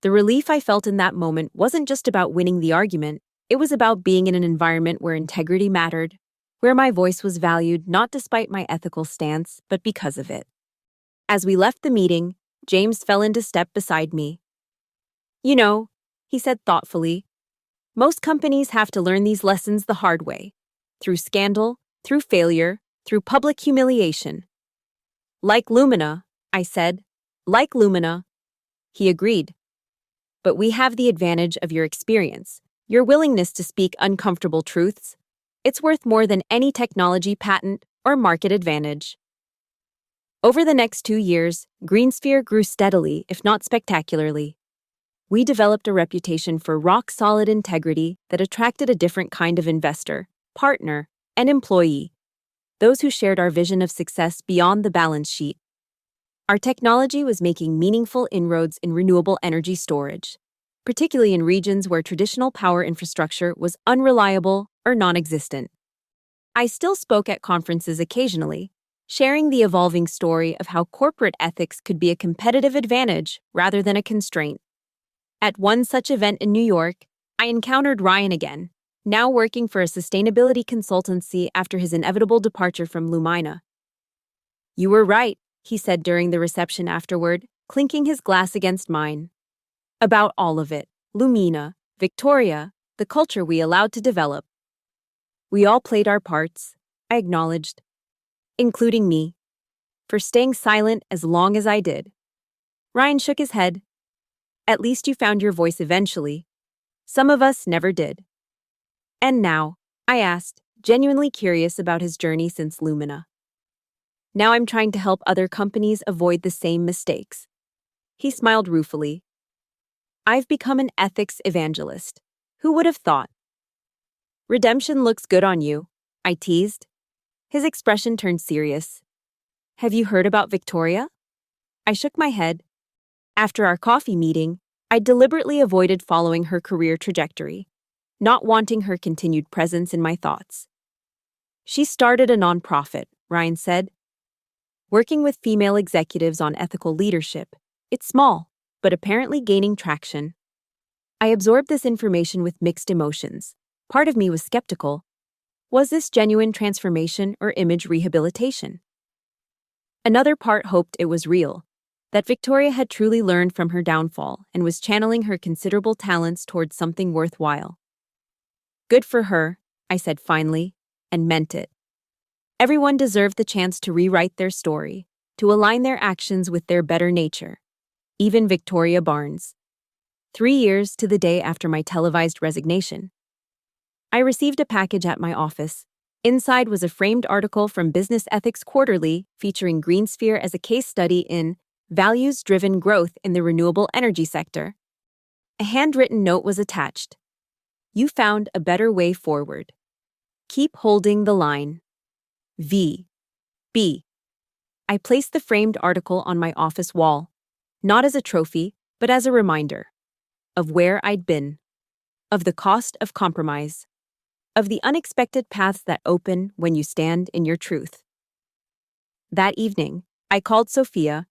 The relief I felt in that moment wasn't just about winning the argument, it was about being in an environment where integrity mattered, where my voice was valued not despite my ethical stance, but because of it. As we left the meeting, James fell into step beside me. You know, he said thoughtfully, most companies have to learn these lessons the hard way, through scandal, through failure, through public humiliation. Like Lumina, I said. Like Lumina. He agreed. But we have the advantage of your experience, your willingness to speak uncomfortable truths. It's worth more than any technology patent or market advantage. Over the next 2 years, GreenSphere grew steadily, if not spectacularly. We developed a reputation for rock-solid integrity that attracted a different kind of investor, partner, and employee, those who shared our vision of success beyond the balance sheet. Our technology was making meaningful inroads in renewable energy storage, particularly in regions where traditional power infrastructure was unreliable or non-existent. I still spoke at conferences occasionally, sharing the evolving story of how corporate ethics could be a competitive advantage rather than a constraint. At one such event in New York, I encountered Ryan again, now working for a sustainability consultancy after his inevitable departure from Lumina. You were right, he said during the reception afterward, clinking his glass against mine. About all of it, Lumina, Victoria, the culture we allowed to develop. We all played our parts, I acknowledged, including me, for staying silent as long as I did. Ryan shook his head. At least you found your voice eventually. Some of us never did. And now, I asked, genuinely curious about his journey since Lumina. Now I'm trying to help other companies avoid the same mistakes. He smiled ruefully. I've become an ethics evangelist. Who would have thought? Redemption looks good on you, I teased. His expression turned serious. Have you heard about Victoria? I shook my head. After our coffee meeting, I deliberately avoided following her career trajectory, not wanting her continued presence in my thoughts. She started a nonprofit, Ryan said. Working with female executives on ethical leadership. It's small, but apparently gaining traction. I absorbed this information with mixed emotions. Part of me was skeptical. Was this genuine transformation or image rehabilitation? Another part hoped it was real, that Victoria had truly learned from her downfall and was channeling her considerable talents towards something worthwhile. Good for her, I said finally, and meant it. Everyone deserved the chance to rewrite their story, to align their actions with their better nature. Even Victoria Barnes. 3 years to the day after my televised resignation. I received a package at my office. Inside was a framed article from Business Ethics Quarterly featuring GreenSphere as a case study in values-driven growth in the renewable energy sector. A handwritten note was attached. You found a better way forward. Keep holding the line. V. B. I placed the framed article on my office wall, not as a trophy, but as a reminder of where I'd been, of the cost of compromise, of the unexpected paths that open when you stand in your truth. That evening, I called Sophia,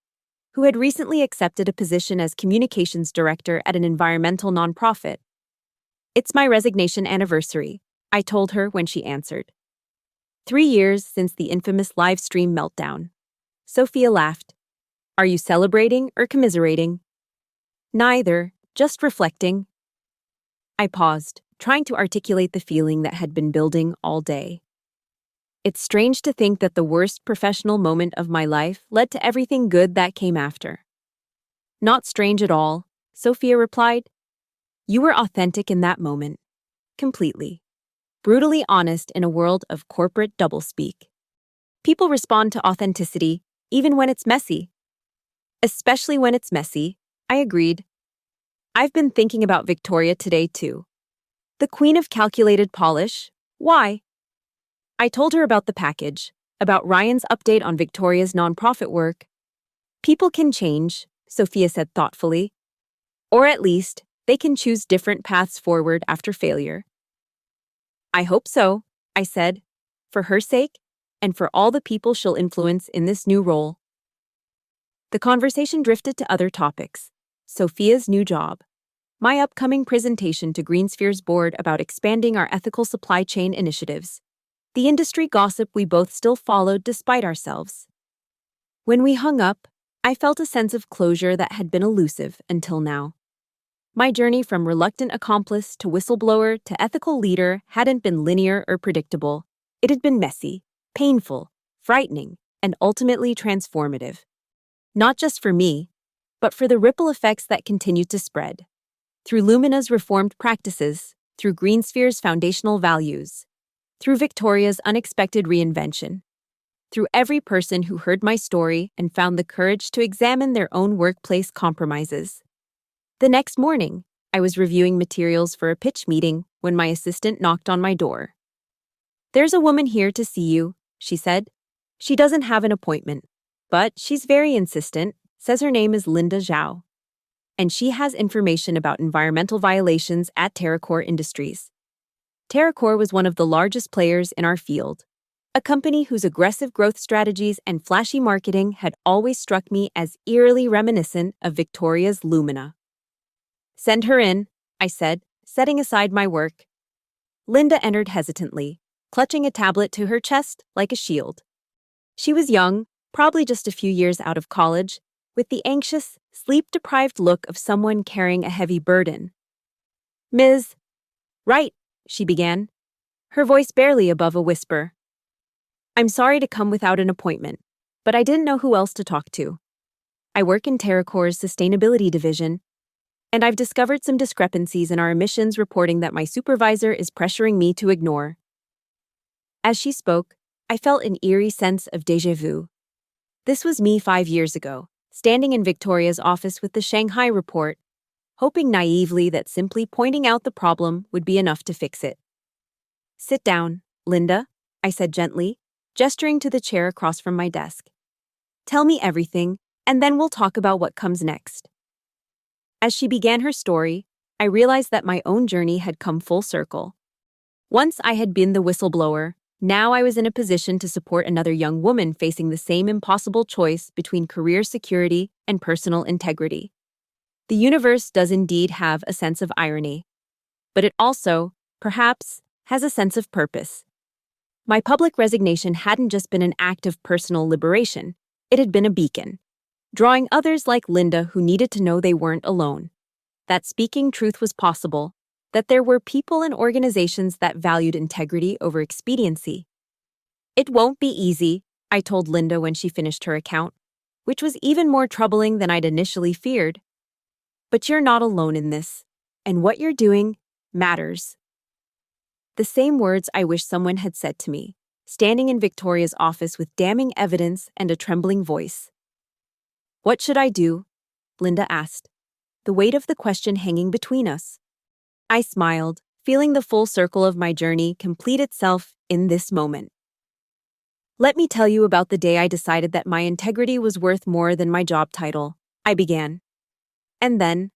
who had recently accepted a position as communications director at an environmental nonprofit. It's my resignation anniversary, I told her when she answered. 3 years since the infamous live stream meltdown. Sophia laughed. Are you celebrating or commiserating? Neither, just reflecting. I paused, trying to articulate the feeling that had been building all day. It's strange to think that the worst professional moment of my life led to everything good that came after. Not strange at all, Sophia replied. You were authentic in that moment. Completely. Brutally honest in a world of corporate doublespeak. People respond to authenticity, even when it's messy. Especially when it's messy, I agreed. I've been thinking about Victoria today, too. The queen of calculated polish. Why? I told her about the package, about Ryan's update on Victoria's nonprofit work. People can change, Sophia said thoughtfully. Or at least, they can choose different paths forward after failure. I hope so, I said, for her sake and for all the people she'll influence in this new role. The conversation drifted to other topics. Sophia's new job, my upcoming presentation to GreenSphere's board about expanding our ethical supply chain initiatives, the industry gossip we both still followed despite ourselves. When we hung up, I felt a sense of closure that had been elusive until now. My journey from reluctant accomplice to whistleblower to ethical leader hadn't been linear or predictable. It had been messy, painful, frightening, and ultimately transformative. Not just for me, but for the ripple effects that continued to spread. Through Lumina's reformed practices, through GreenSphere's foundational values, through Victoria's unexpected reinvention, through every person who heard my story and found the courage to examine their own workplace compromises. The next morning, I was reviewing materials for a pitch meeting when my assistant knocked on my door. There's a woman here to see you, she said. She doesn't have an appointment, but she's very insistent, says her name is Linda Zhao. And she has information about environmental violations at TerraCore Industries. TerraCore was one of the largest players in our field, a company whose aggressive growth strategies and flashy marketing had always struck me as eerily reminiscent of Victoria's Lumina. Send her in, I said, setting aside my work. Linda entered hesitantly, clutching a tablet to her chest like a shield. She was young, probably just a few years out of college, with the anxious, sleep-deprived look of someone carrying a heavy burden. Ms. Right, she began, her voice barely above a whisper. I'm sorry to come without an appointment, but I didn't know who else to talk to. I work in TerraCore's sustainability division, and I've discovered some discrepancies in our emissions reporting that my supervisor is pressuring me to ignore. As she spoke, I felt an eerie sense of déjà vu. This was me 5 years ago, standing in Victoria's office with the Shanghai report, hoping naively that simply pointing out the problem would be enough to fix it. Sit down, Linda, I said gently, gesturing to the chair across from my desk. Tell me everything, and then we'll talk about what comes next. As she began her story, I realized that my own journey had come full circle. Once I had been the whistleblower, now I was in a position to support another young woman facing the same impossible choice between career security and personal integrity. The universe does indeed have a sense of irony, but it also, perhaps, has a sense of purpose. My public resignation hadn't just been an act of personal liberation, it had been a beacon, drawing others like Linda who needed to know they weren't alone, that speaking truth was possible, that there were people and organizations that valued integrity over expediency. It won't be easy, I told Linda when she finished her account, which was even more troubling than I'd initially feared. But you're not alone in this, and what you're doing matters. The same words I wish someone had said to me, standing in Victoria's office with damning evidence and a trembling voice. "What should I do?" Linda asked, the weight of the question hanging between us. I smiled, feeling the full circle of my journey complete itself in this moment. "Let me tell you about the day I decided that my integrity was worth more than my job title," I began. "And then,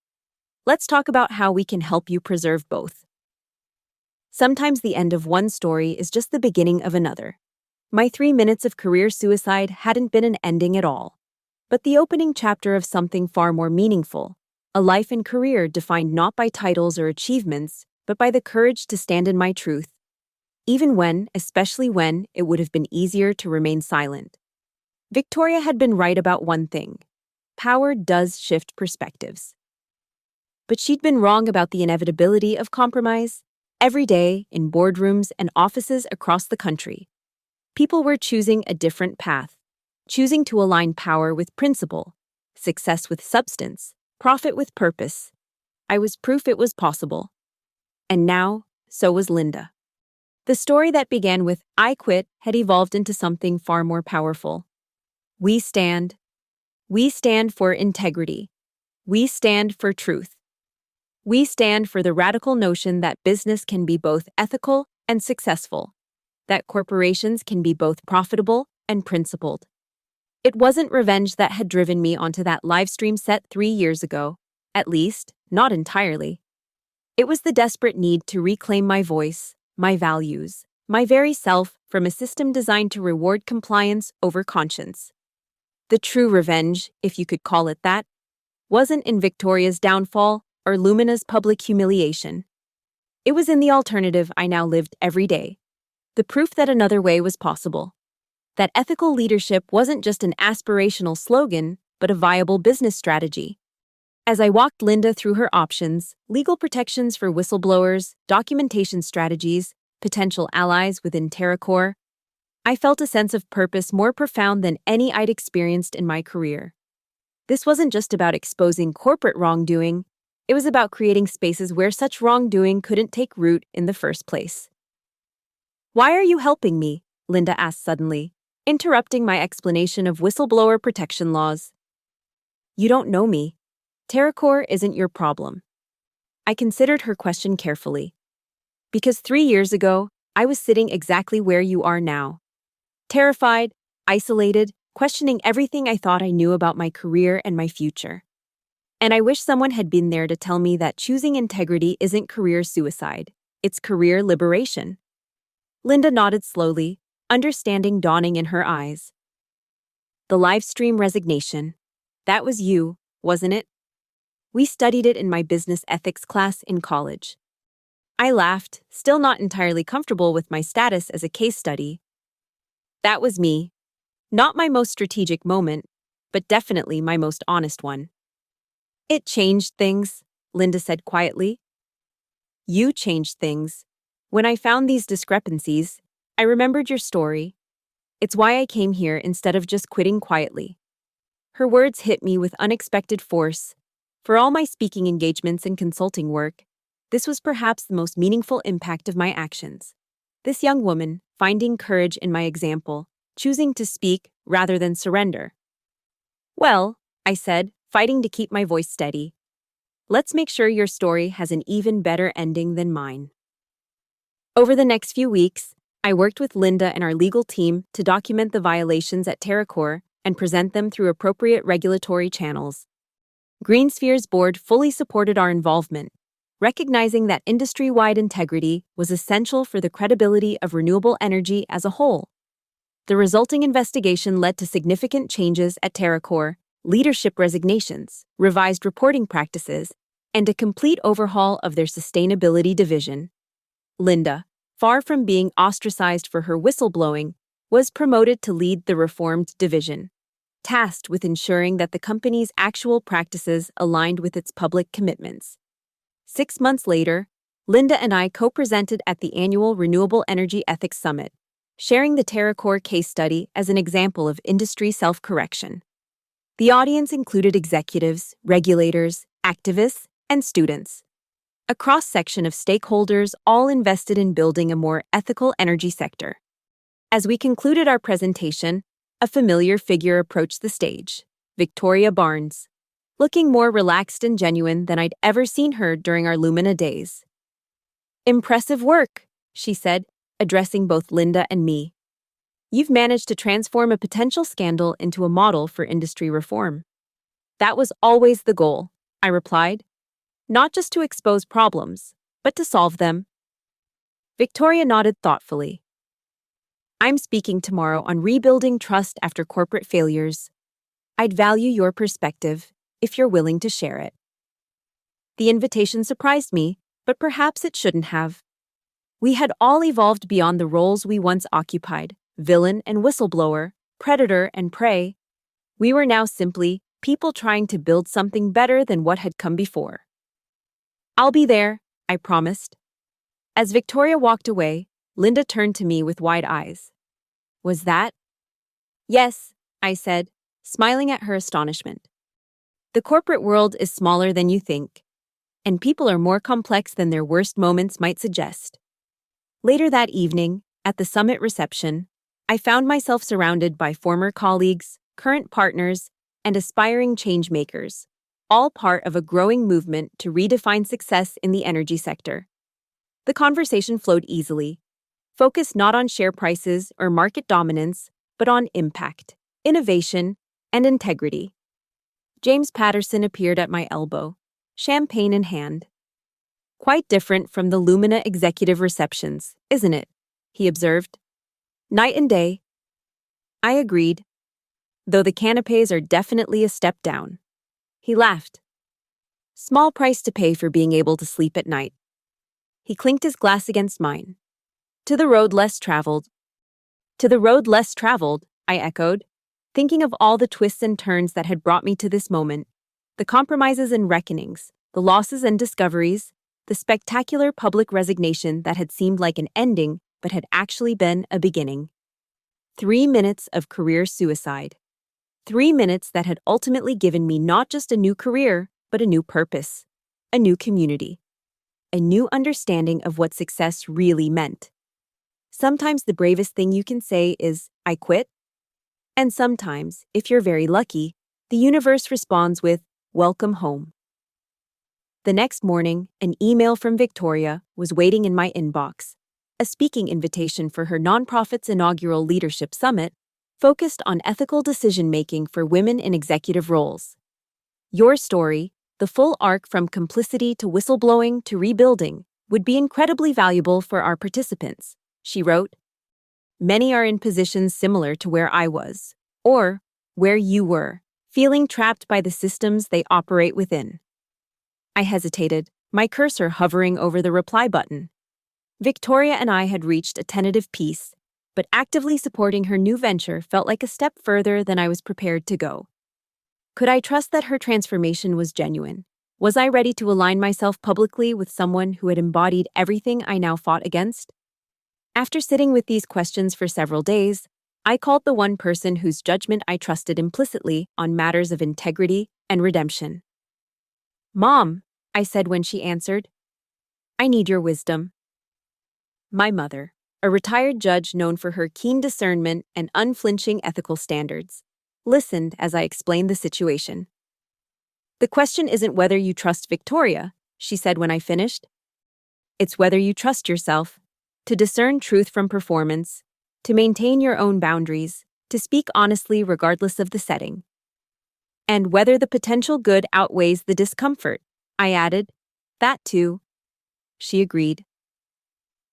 let's talk about how we can help you preserve both." Sometimes the end of one story is just the beginning of another. My 3 minutes of career suicide hadn't been an ending at all, but the opening chapter of something far more meaningful, a life and career defined not by titles or achievements, but by the courage to stand in my truth, even when, especially when, it would have been easier to remain silent. Victoria had been right about one thing: power does shift perspectives. But she'd been wrong about the inevitability of compromise. Every day, in boardrooms and offices across the country, people were choosing a different path, choosing to align power with principle, success with substance, profit with purpose. I was proof it was possible. And now, so was Linda. The story that began with "I quit" had evolved into something far more powerful. We stand. We stand for integrity. We stand for truth. We stand for the radical notion that business can be both ethical and successful, that corporations can be both profitable and principled. It wasn't revenge that had driven me onto that livestream set 3 years ago, at least, not entirely. It was the desperate need to reclaim my voice, my values, my very self from a system designed to reward compliance over conscience. The true revenge, if you could call it that, wasn't in Victoria's downfall or Lumina's public humiliation. It was in the alternative I now lived every day, the proof that another way was possible, that ethical leadership wasn't just an aspirational slogan, but a viable business strategy. As I walked Linda through her options, legal protections for whistleblowers, documentation strategies, potential allies within TerraCore, I felt a sense of purpose more profound than any I'd experienced in my career. This wasn't just about exposing corporate wrongdoing, it was about creating spaces where such wrongdoing couldn't take root in the first place. "Why are you helping me?" Linda asked suddenly, interrupting my explanation of whistleblower protection laws. "You don't know me. TerraCore isn't your problem." I considered her question carefully. Because 3 years ago, I was sitting exactly where you are now. Terrified, isolated, questioning everything I thought I knew about my career and my future. And I wish someone had been there to tell me that choosing integrity isn't career suicide, it's career liberation. Linda nodded slowly, understanding dawning in her eyes. "The livestream resignation. That was you, wasn't it? We studied it in my business ethics class in college." I laughed, still not entirely comfortable with my status as a case study. "That was me. Not my most strategic moment, but definitely my most honest one." "It changed things," Linda said quietly. "You changed things. When I found these discrepancies, I remembered your story. It's why I came here instead of just quitting quietly." Her words hit me with unexpected force. For all my speaking engagements and consulting work, this was perhaps the most meaningful impact of my actions. This young woman, finding courage in my example, choosing to speak rather than surrender. "Well," I said, fighting to keep my voice steady, "let's make sure your story has an even better ending than mine." Over the next few weeks, I worked with Linda and our legal team to document the violations at TerraCore and present them through appropriate regulatory channels. GreenSphere's board fully supported our involvement, recognizing that industry-wide integrity was essential for the credibility of renewable energy as a whole. The resulting investigation led to significant changes at TerraCore, leadership resignations, revised reporting practices, and a complete overhaul of their sustainability division. Linda, far from being ostracized for her whistleblowing, was promoted to lead the reformed division, tasked with ensuring that the company's actual practices aligned with its public commitments. 6 months later, Linda and I co-presented at the annual Renewable Energy Ethics Summit, sharing the TerraCore case study as an example of industry self-correction. The audience included executives, regulators, activists, and students. A cross-section of stakeholders all invested in building a more ethical energy sector. As we concluded our presentation, a familiar figure approached the stage, Victoria Barnes, looking more relaxed and genuine than I'd ever seen her during our Lumina days. "Impressive work," she said, addressing both Linda and me. "You've managed to transform a potential scandal into a model for industry reform." "That was always the goal," I replied. "Not just to expose problems, but to solve them." Victoria nodded thoughtfully. "I'm speaking tomorrow on rebuilding trust after corporate failures. I'd value your perspective if you're willing to share it." The invitation surprised me, but perhaps it shouldn't have. We had all evolved beyond the roles we once occupied, villain and whistleblower, predator and prey. We were now simply people trying to build something better than what had come before. "I'll be there," I promised. As Victoria walked away, Linda turned to me with wide eyes. "Was that?" "Yes," I said, smiling at her astonishment. "The corporate world is smaller than you think, and people are more complex than their worst moments might suggest." Later that evening, at the summit reception, I found myself surrounded by former colleagues, current partners, and aspiring change-makers, all part of a growing movement to redefine success in the energy sector. The conversation flowed easily, focused not on share prices or market dominance, but on impact, innovation, and integrity. James Patterson appeared at my elbow, champagne in hand. "Quite different from the Lumina executive receptions, isn't it?" he observed. "Night and day." I agreed, though the canapés are definitely a step down. He laughed. "Small price to pay for being able to sleep at night." He clinked his glass against mine. "To the road less traveled." "To the road less traveled," I echoed, thinking of all the twists and turns that had brought me to this moment, the compromises and reckonings, the losses and discoveries, the spectacular public resignation that had seemed like an ending but had actually been a beginning. 3 minutes of career suicide. 3 minutes that had ultimately given me not just a new career, but a new purpose, a new community, a new understanding of what success really meant. Sometimes the bravest thing you can say is, "I quit." And sometimes, if you're very lucky, the universe responds with, "Welcome home." The next morning, an email from Victoria was waiting in my inbox, a speaking invitation for her nonprofit's inaugural leadership summit, focused on ethical decision-making for women in executive roles. "Your story, the full arc from complicity to whistleblowing to rebuilding, would be incredibly valuable for our participants," she wrote. "Many are in positions similar to where I was, or where you were, feeling trapped by the systems they operate within." I hesitated, my cursor hovering over the reply button. Victoria and I had reached a tentative peace, but actively supporting her new venture felt like a step further than I was prepared to go. Could I trust that her transformation was genuine? Was I ready to align myself publicly with someone who had embodied everything I now fought against? After sitting with these questions for several days, I called the one person whose judgment I trusted implicitly on matters of integrity and redemption. "Mom," I said when she answered, "I need your wisdom." My mother, a retired judge known for her keen discernment and unflinching ethical standards, listened as I explained the situation. "The question isn't whether you trust Victoria," she said when I finished. "It's whether you trust yourself, to discern truth from performance, to maintain your own boundaries, to speak honestly regardless of the setting. And whether the potential good outweighs the discomfort," I added. "That too." She agreed.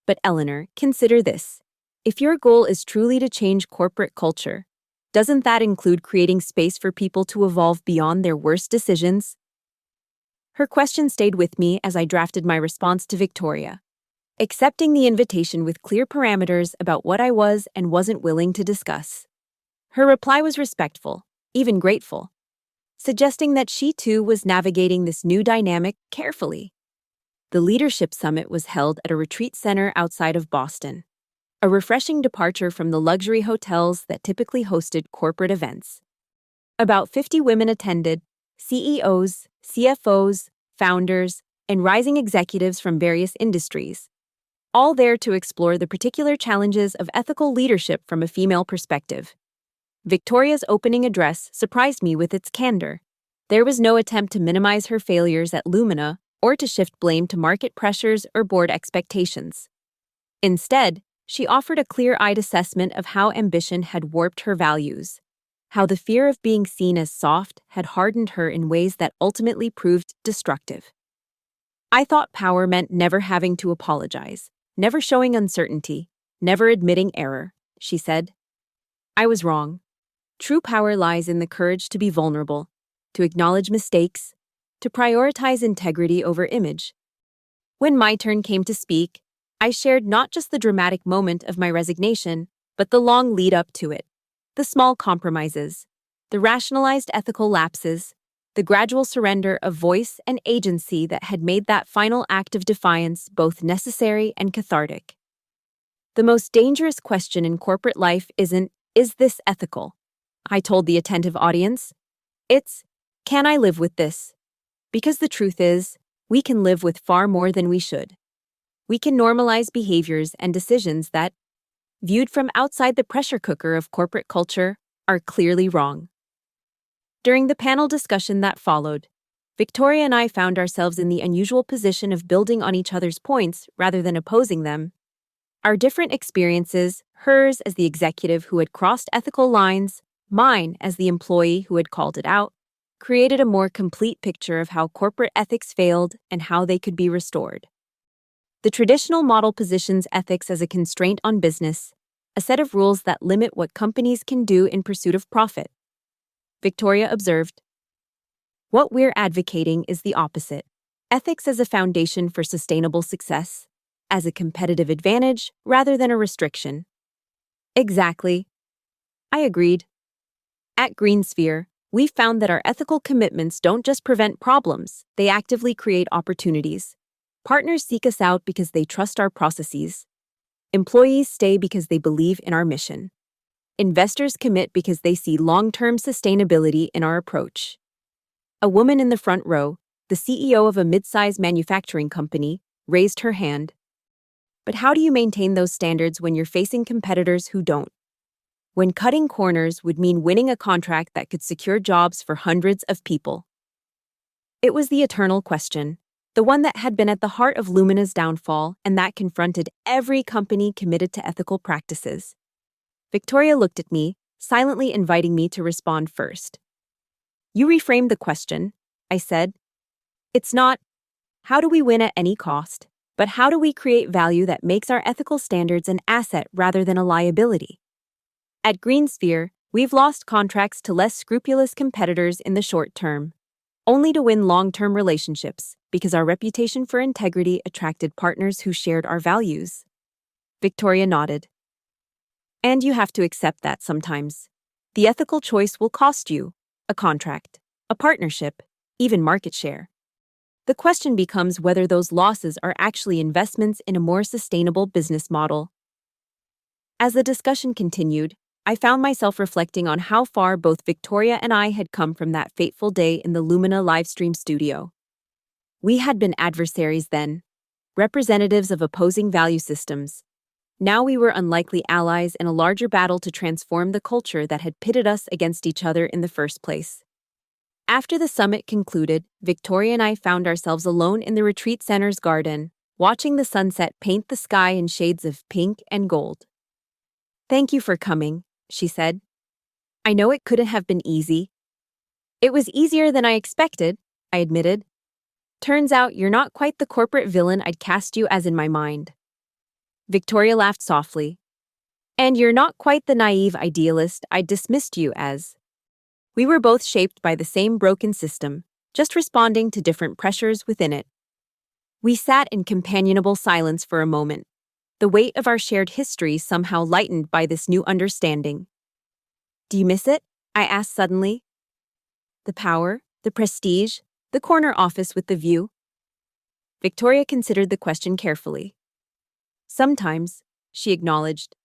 "But Eleanor, consider this. If your goal is truly to change corporate culture, doesn't that include creating space for people to evolve beyond their worst decisions?" Her question stayed with me as I drafted my response to Victoria, accepting the invitation with clear parameters about what I was and wasn't willing to discuss. Her reply was respectful, even grateful, suggesting that she too was navigating this new dynamic carefully. The Leadership Summit was held at a retreat center outside of Boston, a refreshing departure from the luxury hotels that typically hosted corporate events. About 50 women attended, CEOs, CFOs, founders, and rising executives from various industries, all there to explore the particular challenges of ethical leadership from a female perspective. Victoria's opening address surprised me with its candor. There was no attempt to minimize her failures at Lumina or to shift blame to market pressures or board expectations. Instead, she offered a clear-eyed assessment of how ambition had warped her values, how the fear of being seen as soft had hardened her in ways that ultimately proved destructive. I thought power meant never having to apologize, never showing uncertainty, never admitting error, she said. I was wrong. True power lies in the courage to be vulnerable, to acknowledge mistakes, to prioritize integrity over image. When my turn came to speak, I shared not just the dramatic moment of my resignation, but the long lead up to it, the small compromises, the rationalized ethical lapses, the gradual surrender of voice and agency that had made that final act of defiance both necessary and cathartic. The most dangerous question in corporate life isn't, "Is this ethical?" I told the attentive audience. It's, "Can I live with this?" Because the truth is, we can live with far more than we should. We can normalize behaviors and decisions that, viewed from outside the pressure cooker of corporate culture, are clearly wrong. During the panel discussion that followed, Victoria and I found ourselves in the unusual position of building on each other's points rather than opposing them. Our different experiences, hers as the executive who had crossed ethical lines, mine as the employee who had called it out, created a more complete picture of how corporate ethics failed and how they could be restored. The traditional model positions ethics as a constraint on business, a set of rules that limit what companies can do in pursuit of profit. Victoria observed, "What we're advocating is the opposite. Ethics as a foundation for sustainable success, as a competitive advantage rather than a restriction." Exactly. I agreed. At GreenSphere, we found that our ethical commitments don't just prevent problems, they actively create opportunities. Partners seek us out because they trust our processes. Employees stay because they believe in our mission. Investors commit because they see long-term sustainability in our approach. A woman in the front row, the CEO of a mid-sized manufacturing company, raised her hand. But how do you maintain those standards when you're facing competitors who don't? When cutting corners would mean winning a contract that could secure jobs for hundreds of people? It was the eternal question, the one that had been at the heart of Lumina's downfall and that confronted every company committed to ethical practices. Victoria looked at me, silently inviting me to respond first. "You reframed the question," I said. "It's not, how do we win at any cost, but how do we create value that makes our ethical standards an asset rather than a liability?" At GreenSphere, we've lost contracts to less scrupulous competitors in the short term, only to win long-term relationships because our reputation for integrity attracted partners who shared our values. Victoria nodded. And you have to accept that sometimes. The ethical choice will cost you a contract, a partnership, even market share. The question becomes whether those losses are actually investments in a more sustainable business model. As the discussion continued, I found myself reflecting on how far both Victoria and I had come from that fateful day in the Lumina livestream studio. We had been adversaries then, representatives of opposing value systems. Now we were unlikely allies in a larger battle to transform the culture that had pitted us against each other in the first place. After the summit concluded, Victoria and I found ourselves alone in the retreat center's garden, watching the sunset paint the sky in shades of pink and gold. "Thank you for coming," she said. "I know it couldn't have been easy." "It was easier than I expected," I admitted. "Turns out you're not quite the corporate villain I'd cast you as in my mind." Victoria laughed softly. "And you're not quite the naive idealist I'd dismissed you as." We were both shaped by the same broken system, just responding to different pressures within it. We sat in companionable silence for a moment, the weight of our shared history somehow lightened by this new understanding. "Do you miss it?" I asked suddenly. "The power, the prestige, the corner office with the view?" Victoria considered the question carefully. "Sometimes," she acknowledged.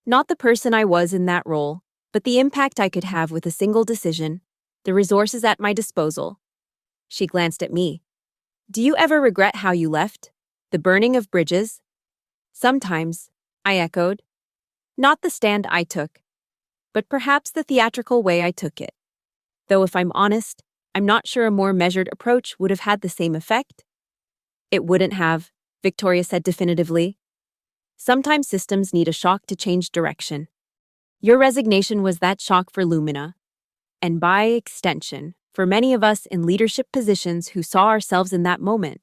"Not the person I was in that role, but the impact I could have with a single decision. the resources at my disposal. She glanced at me. Do you ever regret how you left? The burning of bridges? Sometimes, I echoed. Not the stand I took, but perhaps the theatrical way I took it. Though if I'm honest, I'm not sure a more measured approach would have had the same effect. It wouldn't have, Victoria said definitively. Sometimes systems need a shock to change direction. Your resignation was that shock for Lumina, and by extension, for many of us in leadership positions who saw ourselves in that moment.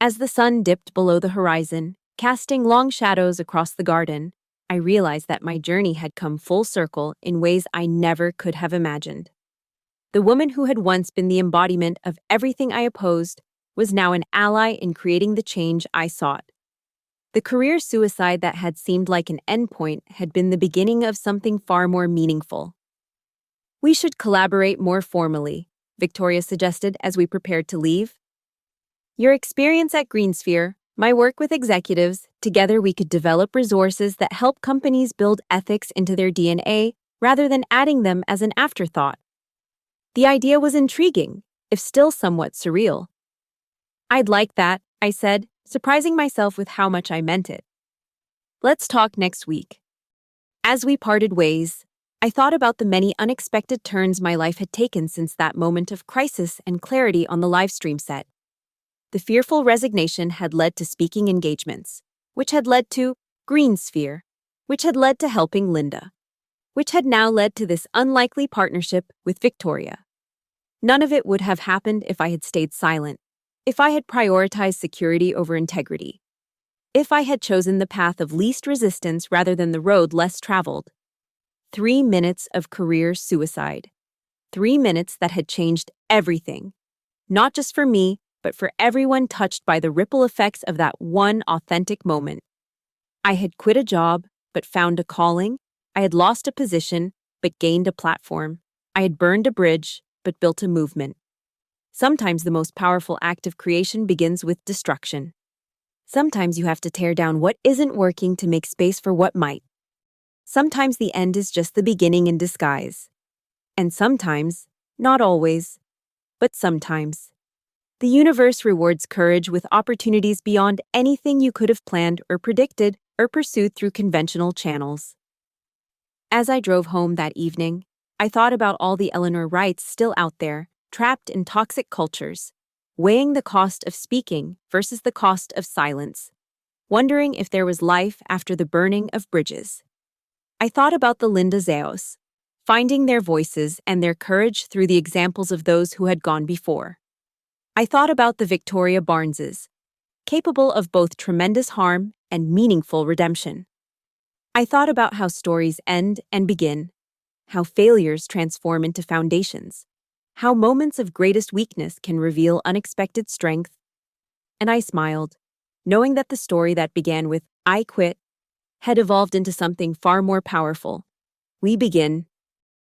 As the sun dipped below the horizon, casting long shadows across the garden, I realized that my journey had come full circle in ways I never could have imagined. The woman who had once been the embodiment of everything I opposed was now an ally in creating the change I sought. The career suicide that had seemed like an endpoint had been the beginning of something far more meaningful. We should collaborate more formally, Victoria suggested as we prepared to leave. Your experience at GreenSphere, my work with executives, together we could develop resources that help companies build ethics into their DNA rather than adding them as an afterthought. The idea was intriguing, if still somewhat surreal. I'd like that, I said, surprising myself with how much I meant it. Let's talk next week. As we parted ways, I thought about the many unexpected turns my life had taken since that moment of crisis and clarity on the livestream set. The fearful resignation had led to speaking engagements, which had led to GreenSphere, which had led to helping Linda, which had now led to this unlikely partnership with Victoria. None of it would have happened if I had stayed silent, if I had prioritized security over integrity, if I had chosen the path of least resistance rather than the road less traveled. 3 minutes of career suicide. 3 minutes that had changed everything, not just for me, but for everyone touched by the ripple effects of that one authentic moment. I had quit a job, but found a calling. I had lost a position, but gained a platform. I had burned a bridge, but built a movement. Sometimes the most powerful act of creation begins with destruction. Sometimes you have to tear down what isn't working to make space for what might. Sometimes the end is just the beginning in disguise. And sometimes, not always, but sometimes, the universe rewards courage with opportunities beyond anything you could have planned or predicted or pursued through conventional channels. As I drove home that evening, I thought about all the Eleanor Wrights still out there, trapped in toxic cultures, weighing the cost of speaking versus the cost of silence, wondering if there was life after the burning of bridges. I thought about the Linda Zeos, finding their voices and their courage through the examples of those who had gone before. I thought about the Victoria Barneses, capable of both tremendous harm and meaningful redemption. I thought about how stories end and begin, how failures transform into foundations, how moments of greatest weakness can reveal unexpected strength. And I smiled, knowing that the story that began with "I quit" had evolved into something far more powerful. We begin